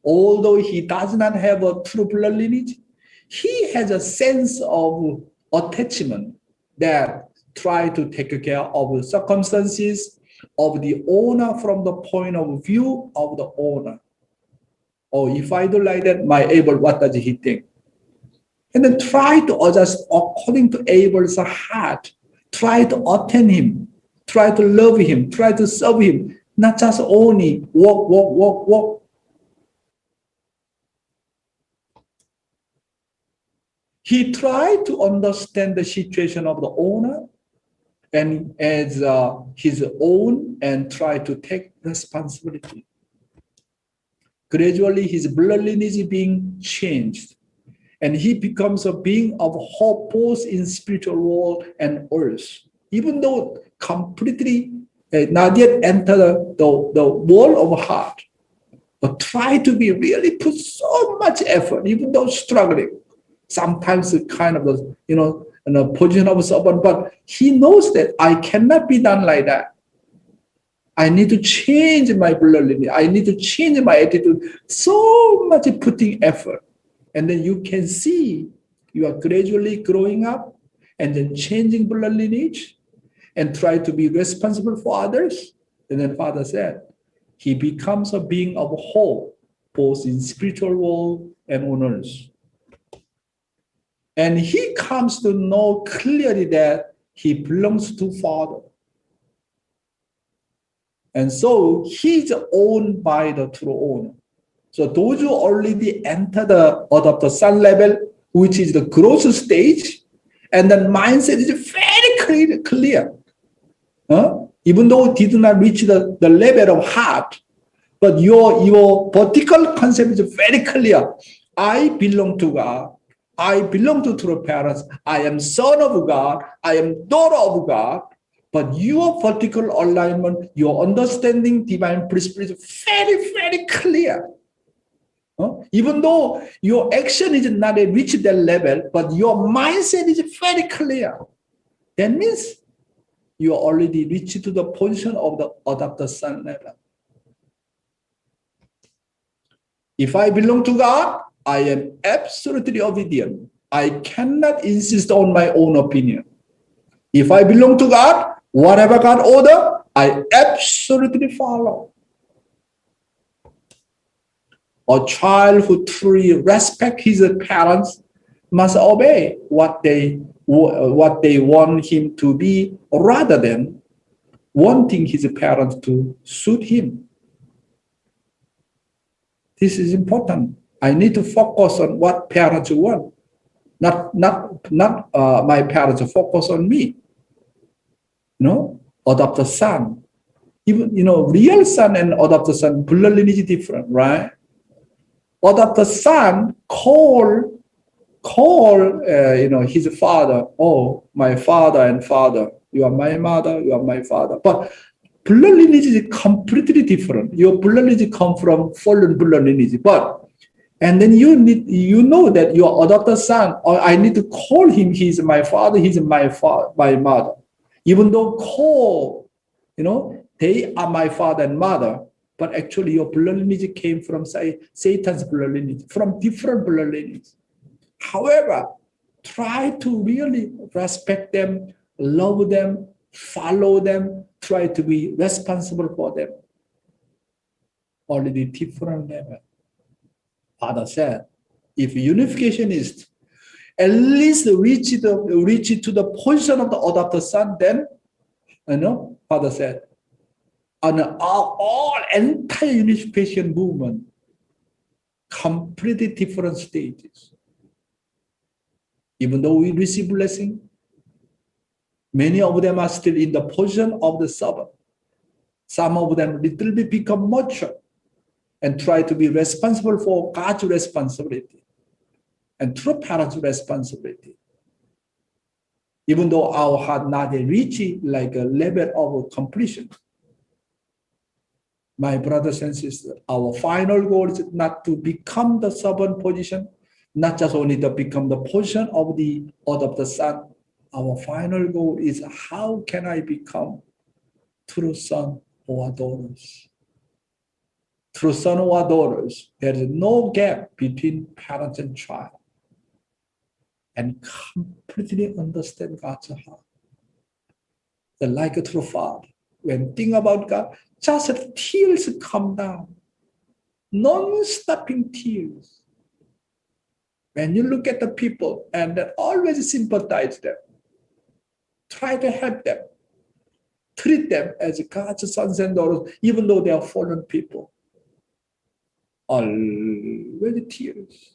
Although he does not have a true blood lineage, he has a sense of attachment that try to take care of the circumstances of the owner from the point of view of the owner. Oh, if I do like that, my Abel, what does he think? And then try to adjust according to Abel's heart. Try to attend him. Try to love him. Try to serve him. Not just only walk. He tried to understand the situation of the owner and as his own and try to take responsibility. Gradually, his blood lineage is being changed, and he becomes a being of hope both in spiritual world and earth. Even though completely not yet enter the world of heart, but try to be really put so much effort, even though struggling. Sometimes it's kind of in a position of a servant, but he knows that I cannot be done like that. I need to change my blood lineage. I need to change my attitude. So much putting effort. And then you can see you are gradually growing up and then changing blood lineage and try to be responsible for others. And then Father said, he becomes a being of hope, both in spiritual world and on earth. And he comes to know clearly that he belongs to Father. And so he's owned by the true owner. So those who already enter the adopted son level, which is the growth stage, and the mindset is very clear. Even though it did not reach the level of heart, but your vertical concept is very clear. I belong to God. I belong to true parents. I am son of God. I am daughter of God. But your vertical alignment, your understanding divine principle is very, very clear. Even though your action is not reached that level, but your mindset is very clear. That means you are already reached to the position of the adopted son level. If I belong to God, I am absolutely obedient. I cannot insist on my own opinion. If I belong to God, whatever God order, I absolutely follow. A child who truly respects his parents must obey what they want him to be, rather than wanting his parents to suit him. This is important. I need to focus on what parents want, not my parents focus on me. Adopted son. Even real son and adopted son, blood lineage is different, right? Adopted son call his father, oh, my father and father. You are my mother, you are my father. But blood lineage is completely different. Your blood lineage come from fallen blood lineage. And then you know that your adopted son, or I need to call him, he's my father, he's my mother. Even though they are my father and mother, but actually your blood lineage came from Satan's blood lineage, from different blood lineage. However, try to really respect them, love them, follow them, try to be responsible for them. Already different level. Father said, if unification is at least reach to the position of the adopted son, then Father said, on all entire unification movement, completely different stages. Even though we receive blessing, many of them are still in the position of the servant. Some of them little bit become mature and try to be responsible for God's responsibility. and true parents' responsibility. Even though our heart not reach like a level of completion. My brothers and sisters, our final goal is not to become the servant position, not just only to become the position of the adopted son. Our final goal is how can I become true son or daughters? True son or daughters, there is no gap between parents and child. And completely understand God's heart. The like a true father, when think about God, just tears come down. Non-stopping tears. When you look at the people and always sympathize them, try to help them, treat them as God's sons and daughters, even though they are fallen people. Always tears.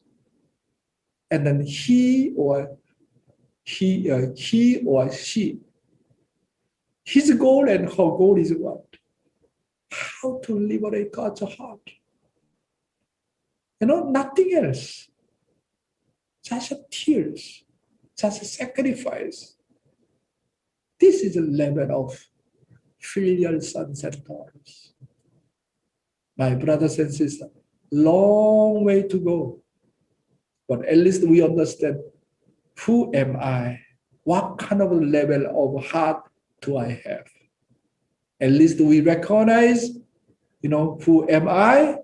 And then he or she, his goal and her goal is what? How to liberate God's heart. Nothing else. Just tears, just sacrifice. This is a level of filial sons and daughters. My brothers and sisters, long way to go. But at least we understand, who am I? What kind of level of heart do I have? At least we recognize, who am I?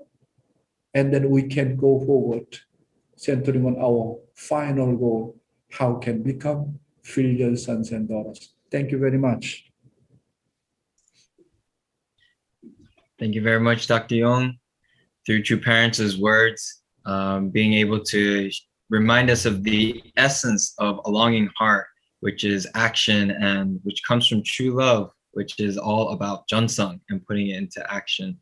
And then we can go forward, centering on our final goal, how can become filial sons and daughters. Thank you very much. Thank you very much, Dr. Yong. Through True Parents' words, being able to remind us of the essence of a longing heart, which is action and which comes from true love, which is all about Jeonsung and putting it into action.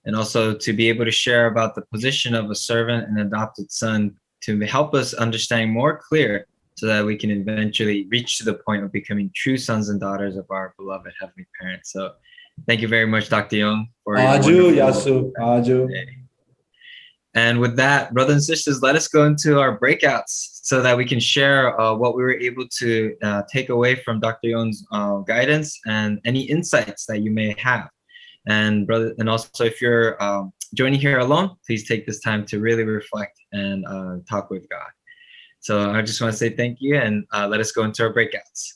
And also to be able to share about the position of a servant and adopted son to help us understand more clear so that we can eventually reach to the point of becoming true sons and daughters of our beloved Heavenly Parents. So thank you very much, Dr. Yong, for your Aju, wonderful Yasu, Aju. day. And with that, brothers and sisters, let us go into our breakouts so that we can share what we were able to take away from Dr. Yong's guidance and any insights that you may have. And also if you're joining here alone, please take this time to really reflect and talk with God. So I just want to say thank you, and let us go into our breakouts.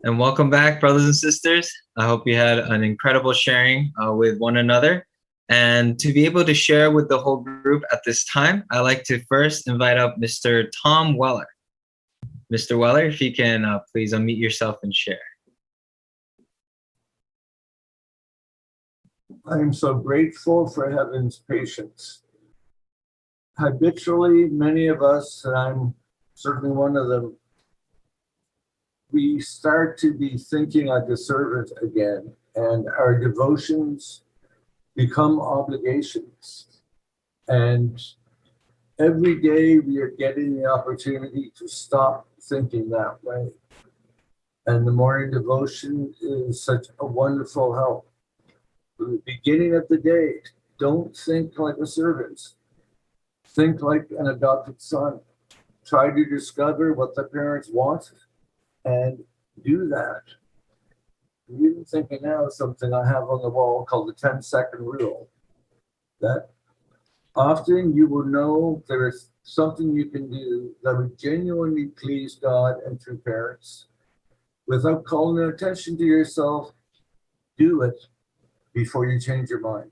And welcome back, brothers and sisters. I hope you had an incredible sharing with one another. And to be able to share with the whole group at this time, I'd like to first invite up Mr. Tom Weller. Mr. Weller, if you can please unmute yourself and share. I am so grateful for heaven's patience. Habitually, many of us, and I'm certainly one of them, we start to be thinking like a servant again, and our devotions become obligations. And every day we are getting the opportunity to stop thinking that way. And the morning devotion is such a wonderful help. From the beginning of the day, don't think like a servant. Think like an adopted son. Try to discover what the parents want and do that. I'm even thinking now of something I have on the wall called the 10-second rule. That often you will know there is something you can do that would genuinely please God and true parents. Without calling attention to yourself, do it before you change your mind.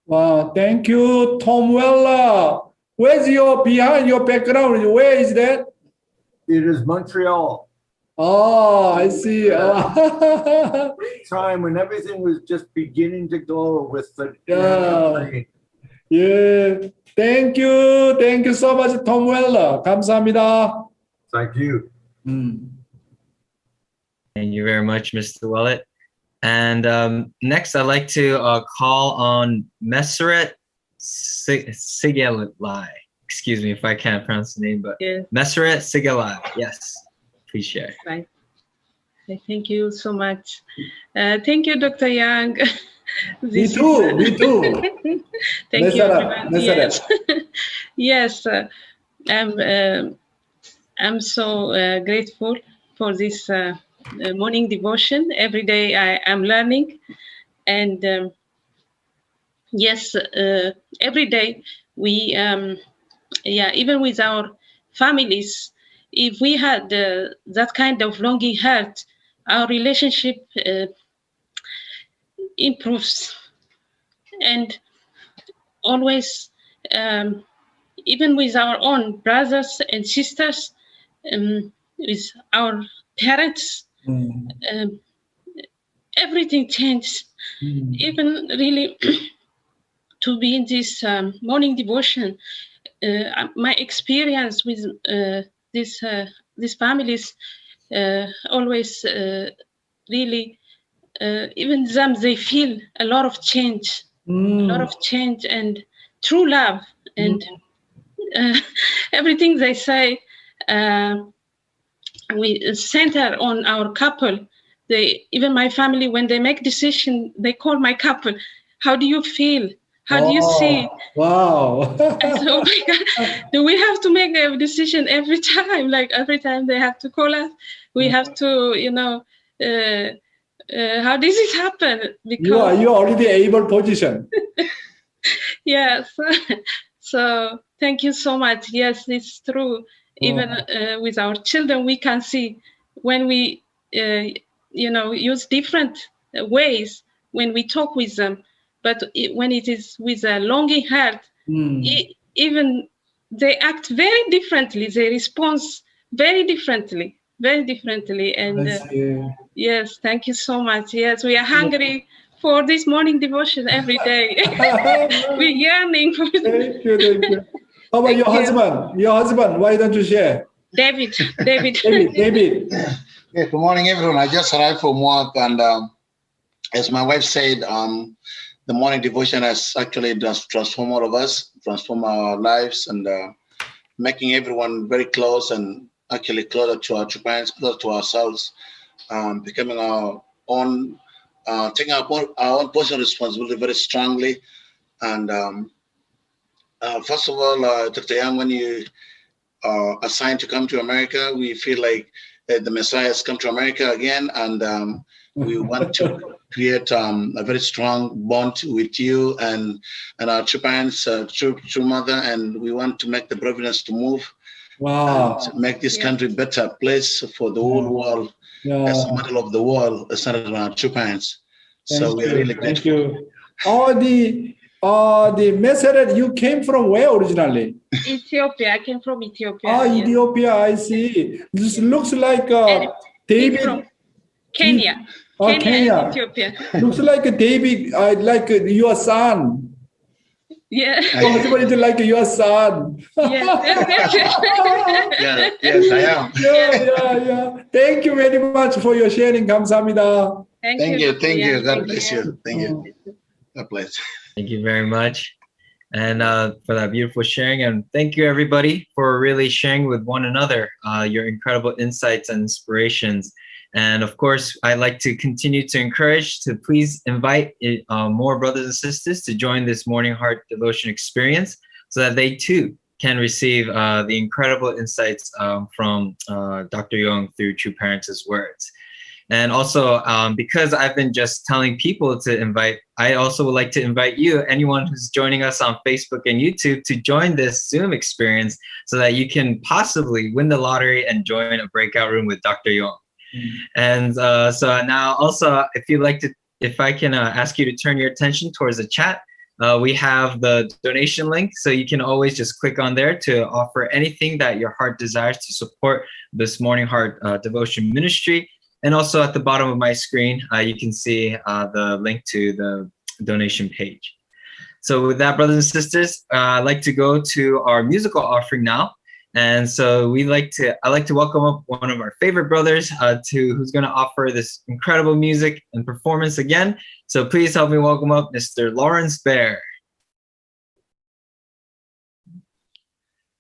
Wow, thank you, Tom Weller. Where's your behind your background? Where is that? It is Montreal. Oh, I see. Time when everything was just beginning to glow with the Yeah. Yeah. Thank you so much, Tom Weller. 감사합니다. Thank you. Thank you very much, Mr. Willett. And next, I'd like to call on Meseret Sigelai. Excuse me if I can't pronounce the name, but yes. Meseret Sigelai. Yes, please share. Right. Thank you so much. Thank you, Dr. Young. Me too. Thank you, everyone. Yes, yes. I'm so grateful for this morning devotion. Every day I am learning, and yes, every day we, even with our families, if we had that kind of longing heart, our relationship improves. And always, even with our own brothers and sisters, with our parents, everything changed. Even really to be in this morning devotion, my experience with these families always really, even them, they feel a lot of change, and true love, and everything they say, we center on our couple. Even my family, when they make decision, they call my couple. How do you feel? How do you see? Wow. I said, oh my God, do we have to make a decision every time? Like every time they have to call us, we have to, how does it happen? Because you are already able position. Yes. So thank you so much. Yes, it's true. Even with our children, we can see when we, use different ways when we talk with them. But when it is with a longing heart, even they act very differently. They respond very differently. And yes, thank you so much. Yes, we are hungry for this morning devotion every day. We're yearning for Thank you. How about your husband? Your husband, why don't you share? David. David. Yeah, good morning, everyone. I just arrived from work, and as my wife said, the morning devotion has actually just transformed all of us, transformed our lives, and making everyone very close, and actually closer to our parents, closer to ourselves, becoming our own, taking our own personal responsibility very strongly. And first of all, Dr. Young, when you are assigned to come to America, we feel like the Messiah has come to America again, and we want to create a very strong bond with you and our true parents, true mother, and we want to make the providence to move Wow. and make this country better place for the whole world. Yeah. As the middle of the world, centered around two parents. So Thank we are you. really Thank grateful. you. The message you came from where originally? Ethiopia. I came from Ethiopia. yes. Ethiopia, I see. This looks like And David. from Kenya. Oh, Kenya and Ethiopia. Looks like David, like your son. Yeah. Your husband is like your son. Yes. Yes, I am. Yeah. Thank you very much for your sharing. 감사합니다. Thank you. Yeah, God bless you. Thank you. God bless. Thank you very much. And for that beautiful sharing. And thank you, everybody, for really sharing with one another your incredible insights and inspirations. And of course, I'd like to continue to encourage to please invite more brothers and sisters to join this Morning Heart Devotion experience so that they too can receive the incredible insights from Dr. Yong through True Parents' words. And also, because I've been just telling people to invite, I also would like to invite you, anyone who's joining us on Facebook and YouTube, to join this Zoom experience so that you can possibly win the lottery and join a breakout room with Dr. Yong. And so now also, if I can ask you to turn your attention towards the chat, we have the donation link. So you can always just click on there to offer anything that your heart desires to support this Morning Heart Devotion Ministry. And also at the bottom of my screen, you can see the link to the donation page. So with that, brothers and sisters, I'd like to go to our musical offering now. And so I'd like to welcome up one of our favorite brothers who's going to offer this incredible music and performance again. So please help me welcome up Mr. Lawrence Bear.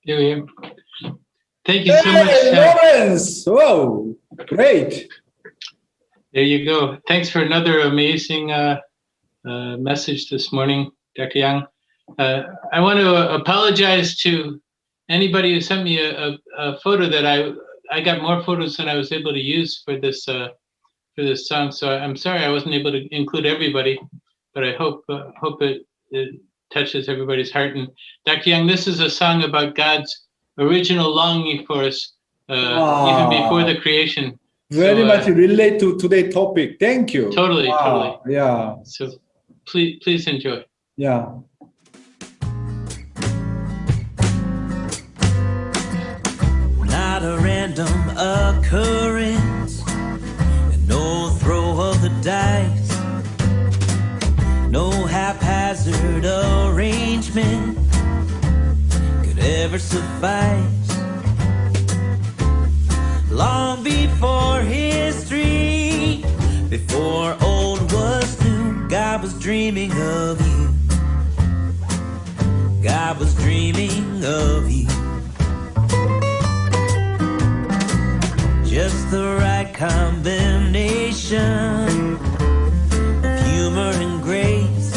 Here we are. Thank you so much. Lawrence! Whoa, great. There you go. Thanks for another amazing message this morning, Dr. Yang. I want to apologize to anybody who sent me a photo that I got more photos than I was able to use for this song. So I'm sorry I wasn't able to include everybody, but I hope it touches everybody's heart. And Dr. Yang, this is a song about God's original longing for us, even before the creation. Very much relate to today's topic. Thank you. Totally. Yeah. So please enjoy. Yeah. Not a random occurrence, and no throw of the dice, no haphazard arrangement could ever suffice. Long before history, before old was new, God was dreaming of you. God was dreaming of you. Just the right combination of humor and grace,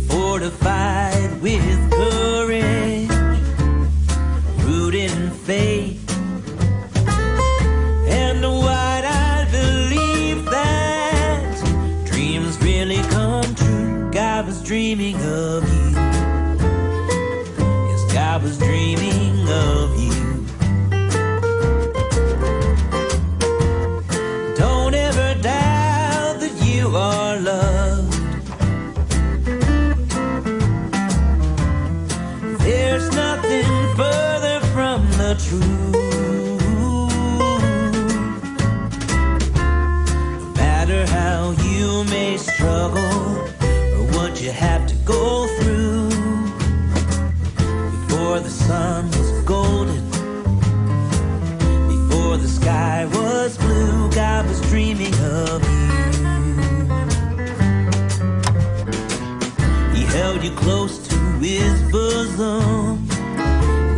fortified with courage, rooted in faith. And what I believe that dreams really come true. God was dreaming of you. Yes, God was dreaming of you. Don't ever doubt that you are loved. There's nothing further from the truth. How you may struggle or what you have to go through. Before the sun was golden, before the sky was blue, God was dreaming of you. He held you close to his bosom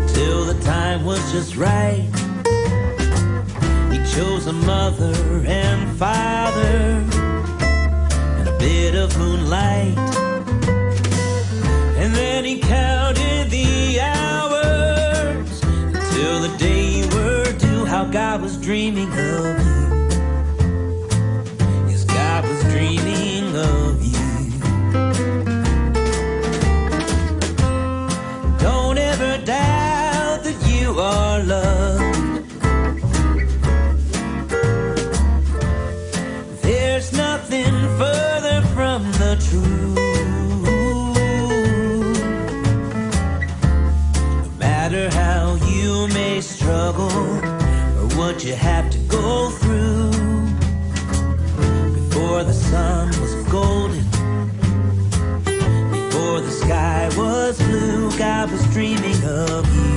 till the time was just right. Chose a mother and father and a bit of moonlight, and then he counted the hours until the day you were due. How God was dreaming of you. Yes, God was dreaming of you. Don't ever doubt that true. No matter how you may struggle or what you have to go through, before the sun was golden, before the sky was blue, God was dreaming of you.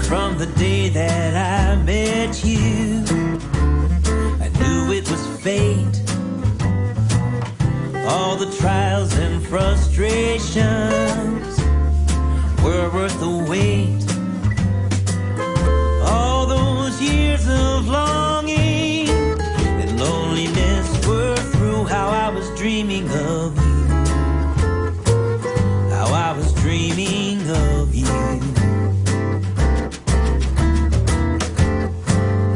From the day that I met you, I knew it was fate. All the trials and frustrations were worth the wait. All those years of longing and loneliness were through. How I was dreaming of you, how I was dreaming of you.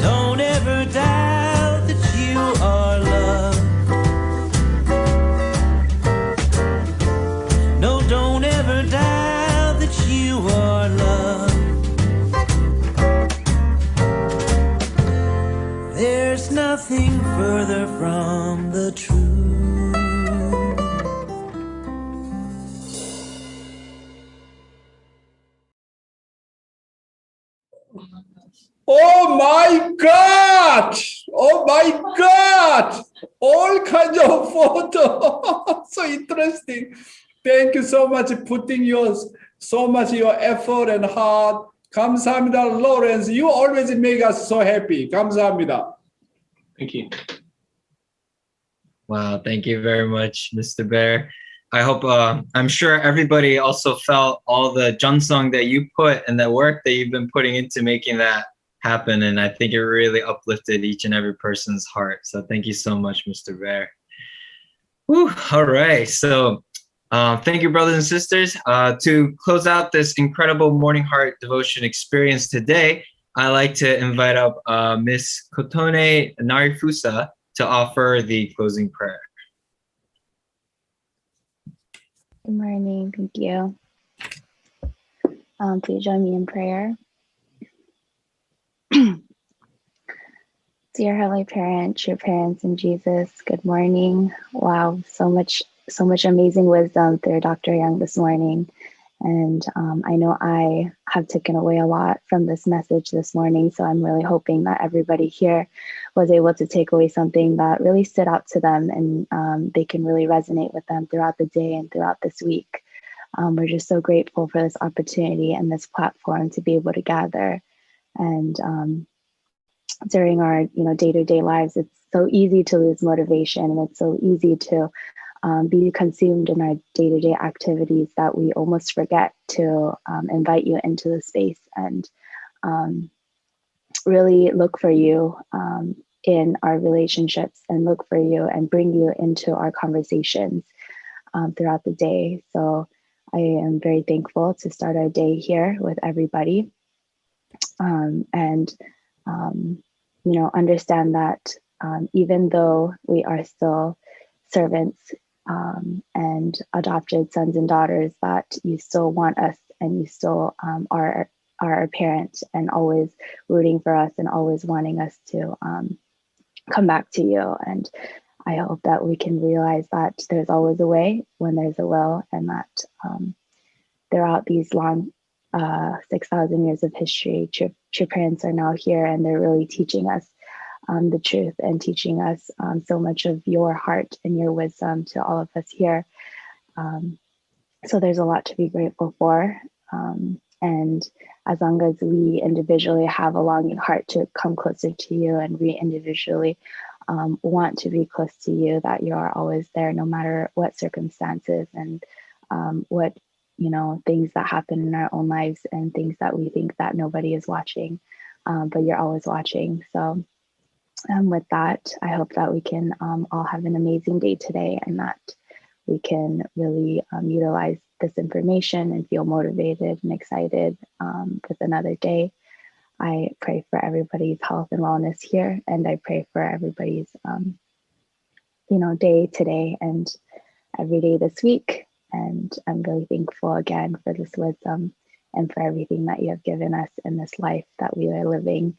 Don't ever doubt that you are loved. No, don't ever doubt that you are loved. There's nothing further from the truth. Oh my God! Oh my God! All kinds of photo. So interesting. Thank you so much for putting so much your effort and heart. 감사합니다, Lawrence. You always make us so happy. 감사합니다. Thank you. Wow, thank you very much, Mr. Bear. I hope, I'm sure everybody also felt all the Jeonsung that you put and the work that you've been putting into making that happen. And I think it really uplifted each and every person's heart. So thank you so much, Mr. Bear. Whew, all right, so thank you, brothers and sisters. To close out this incredible Morning Heart Devotion experience today, I'd like to invite up Miss Kotone Narifusa to offer the closing prayer. Good morning. Thank you. Please join me in prayer. Dear Heavenly Parent, true parents in Jesus, good morning. Wow, so much amazing wisdom through Dr. Young this morning. And I know I have taken away a lot from this message this morning. So I'm really hoping that everybody here was able to take away something that really stood out to them and they can really resonate with them throughout the day and throughout this week. We're just so grateful for this opportunity and this platform to be able to gather. And during our day-to-day lives, it's so easy to lose motivation, and it's so easy to be consumed in our day-to-day activities that we almost forget to invite you into the space and really look for you in our relationships and look for you and bring you into our conversations throughout the day. So I am very thankful to start our day here with everybody and understand that even though we are still servants and adopted sons and daughters, that you still want us and you still are our parent and always rooting for us and always wanting us to come back to you. And I hope that we can realize that there's always a way when there's a will, and that throughout these long 6,000 years of history, true parents are now here, and they're really teaching us the truth and teaching us so much of your heart and your wisdom to all of us here. So there's a lot to be grateful for. And as long as we individually have a longing heart to come closer to you, and we individually want to be close to you, that you are always there no matter what circumstances and what things that happen in our own lives and things that we think that nobody is watching, but you're always watching. So with that, I hope that we can all have an amazing day today, and that we can really utilize this information and feel motivated and excited with another day. I pray for everybody's health and wellness here, and I pray for everybody's day today and every day this week. And I'm really thankful again for this wisdom and for everything that you have given us in this life that we are living,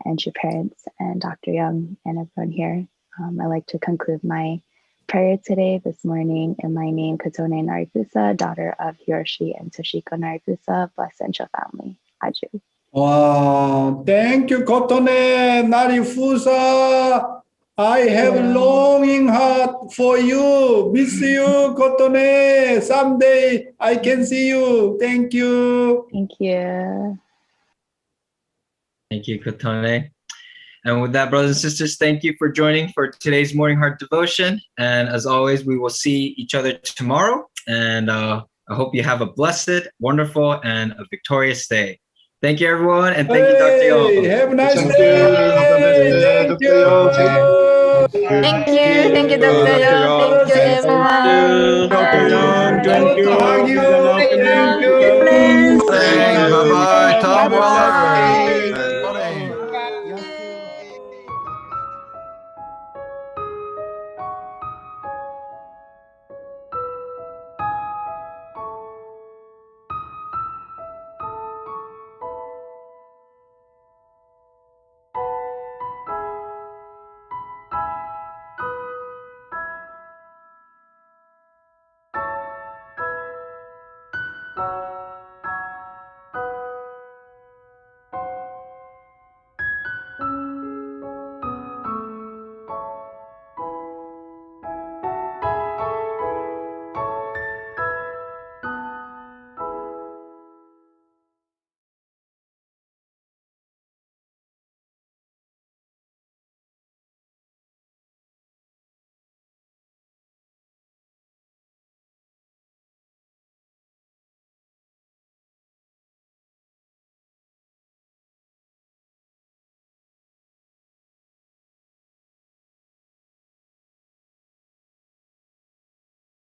and your parents and Dr. Yong and everyone here. I'd like to conclude my prayer today, this morning, in my name, Katone Narikusa, daughter of Hiroshi and Toshiko Narikusa, blessed and chill family. Aju. Wow, thank you, Kotone Narifusa. I have a longing heart for you. Miss you, Kotone. Someday I can see you. Thank you. Thank you. Thank you, Kotone. And with that, brothers and sisters, thank you for joining for today's Morning Heart Devotion. And as always, we will see each other tomorrow. And I hope you have a blessed, wonderful, and a victorious day. Thank you, everyone. And thank you, Dr. Yong. Have a nice day. Thank you. Thank you. Thank you, Dr. Yong. Thank you, everyone. Dr. Yong, thank you. Hug you. Thank you. Thank you. Bye-bye. Bye-bye.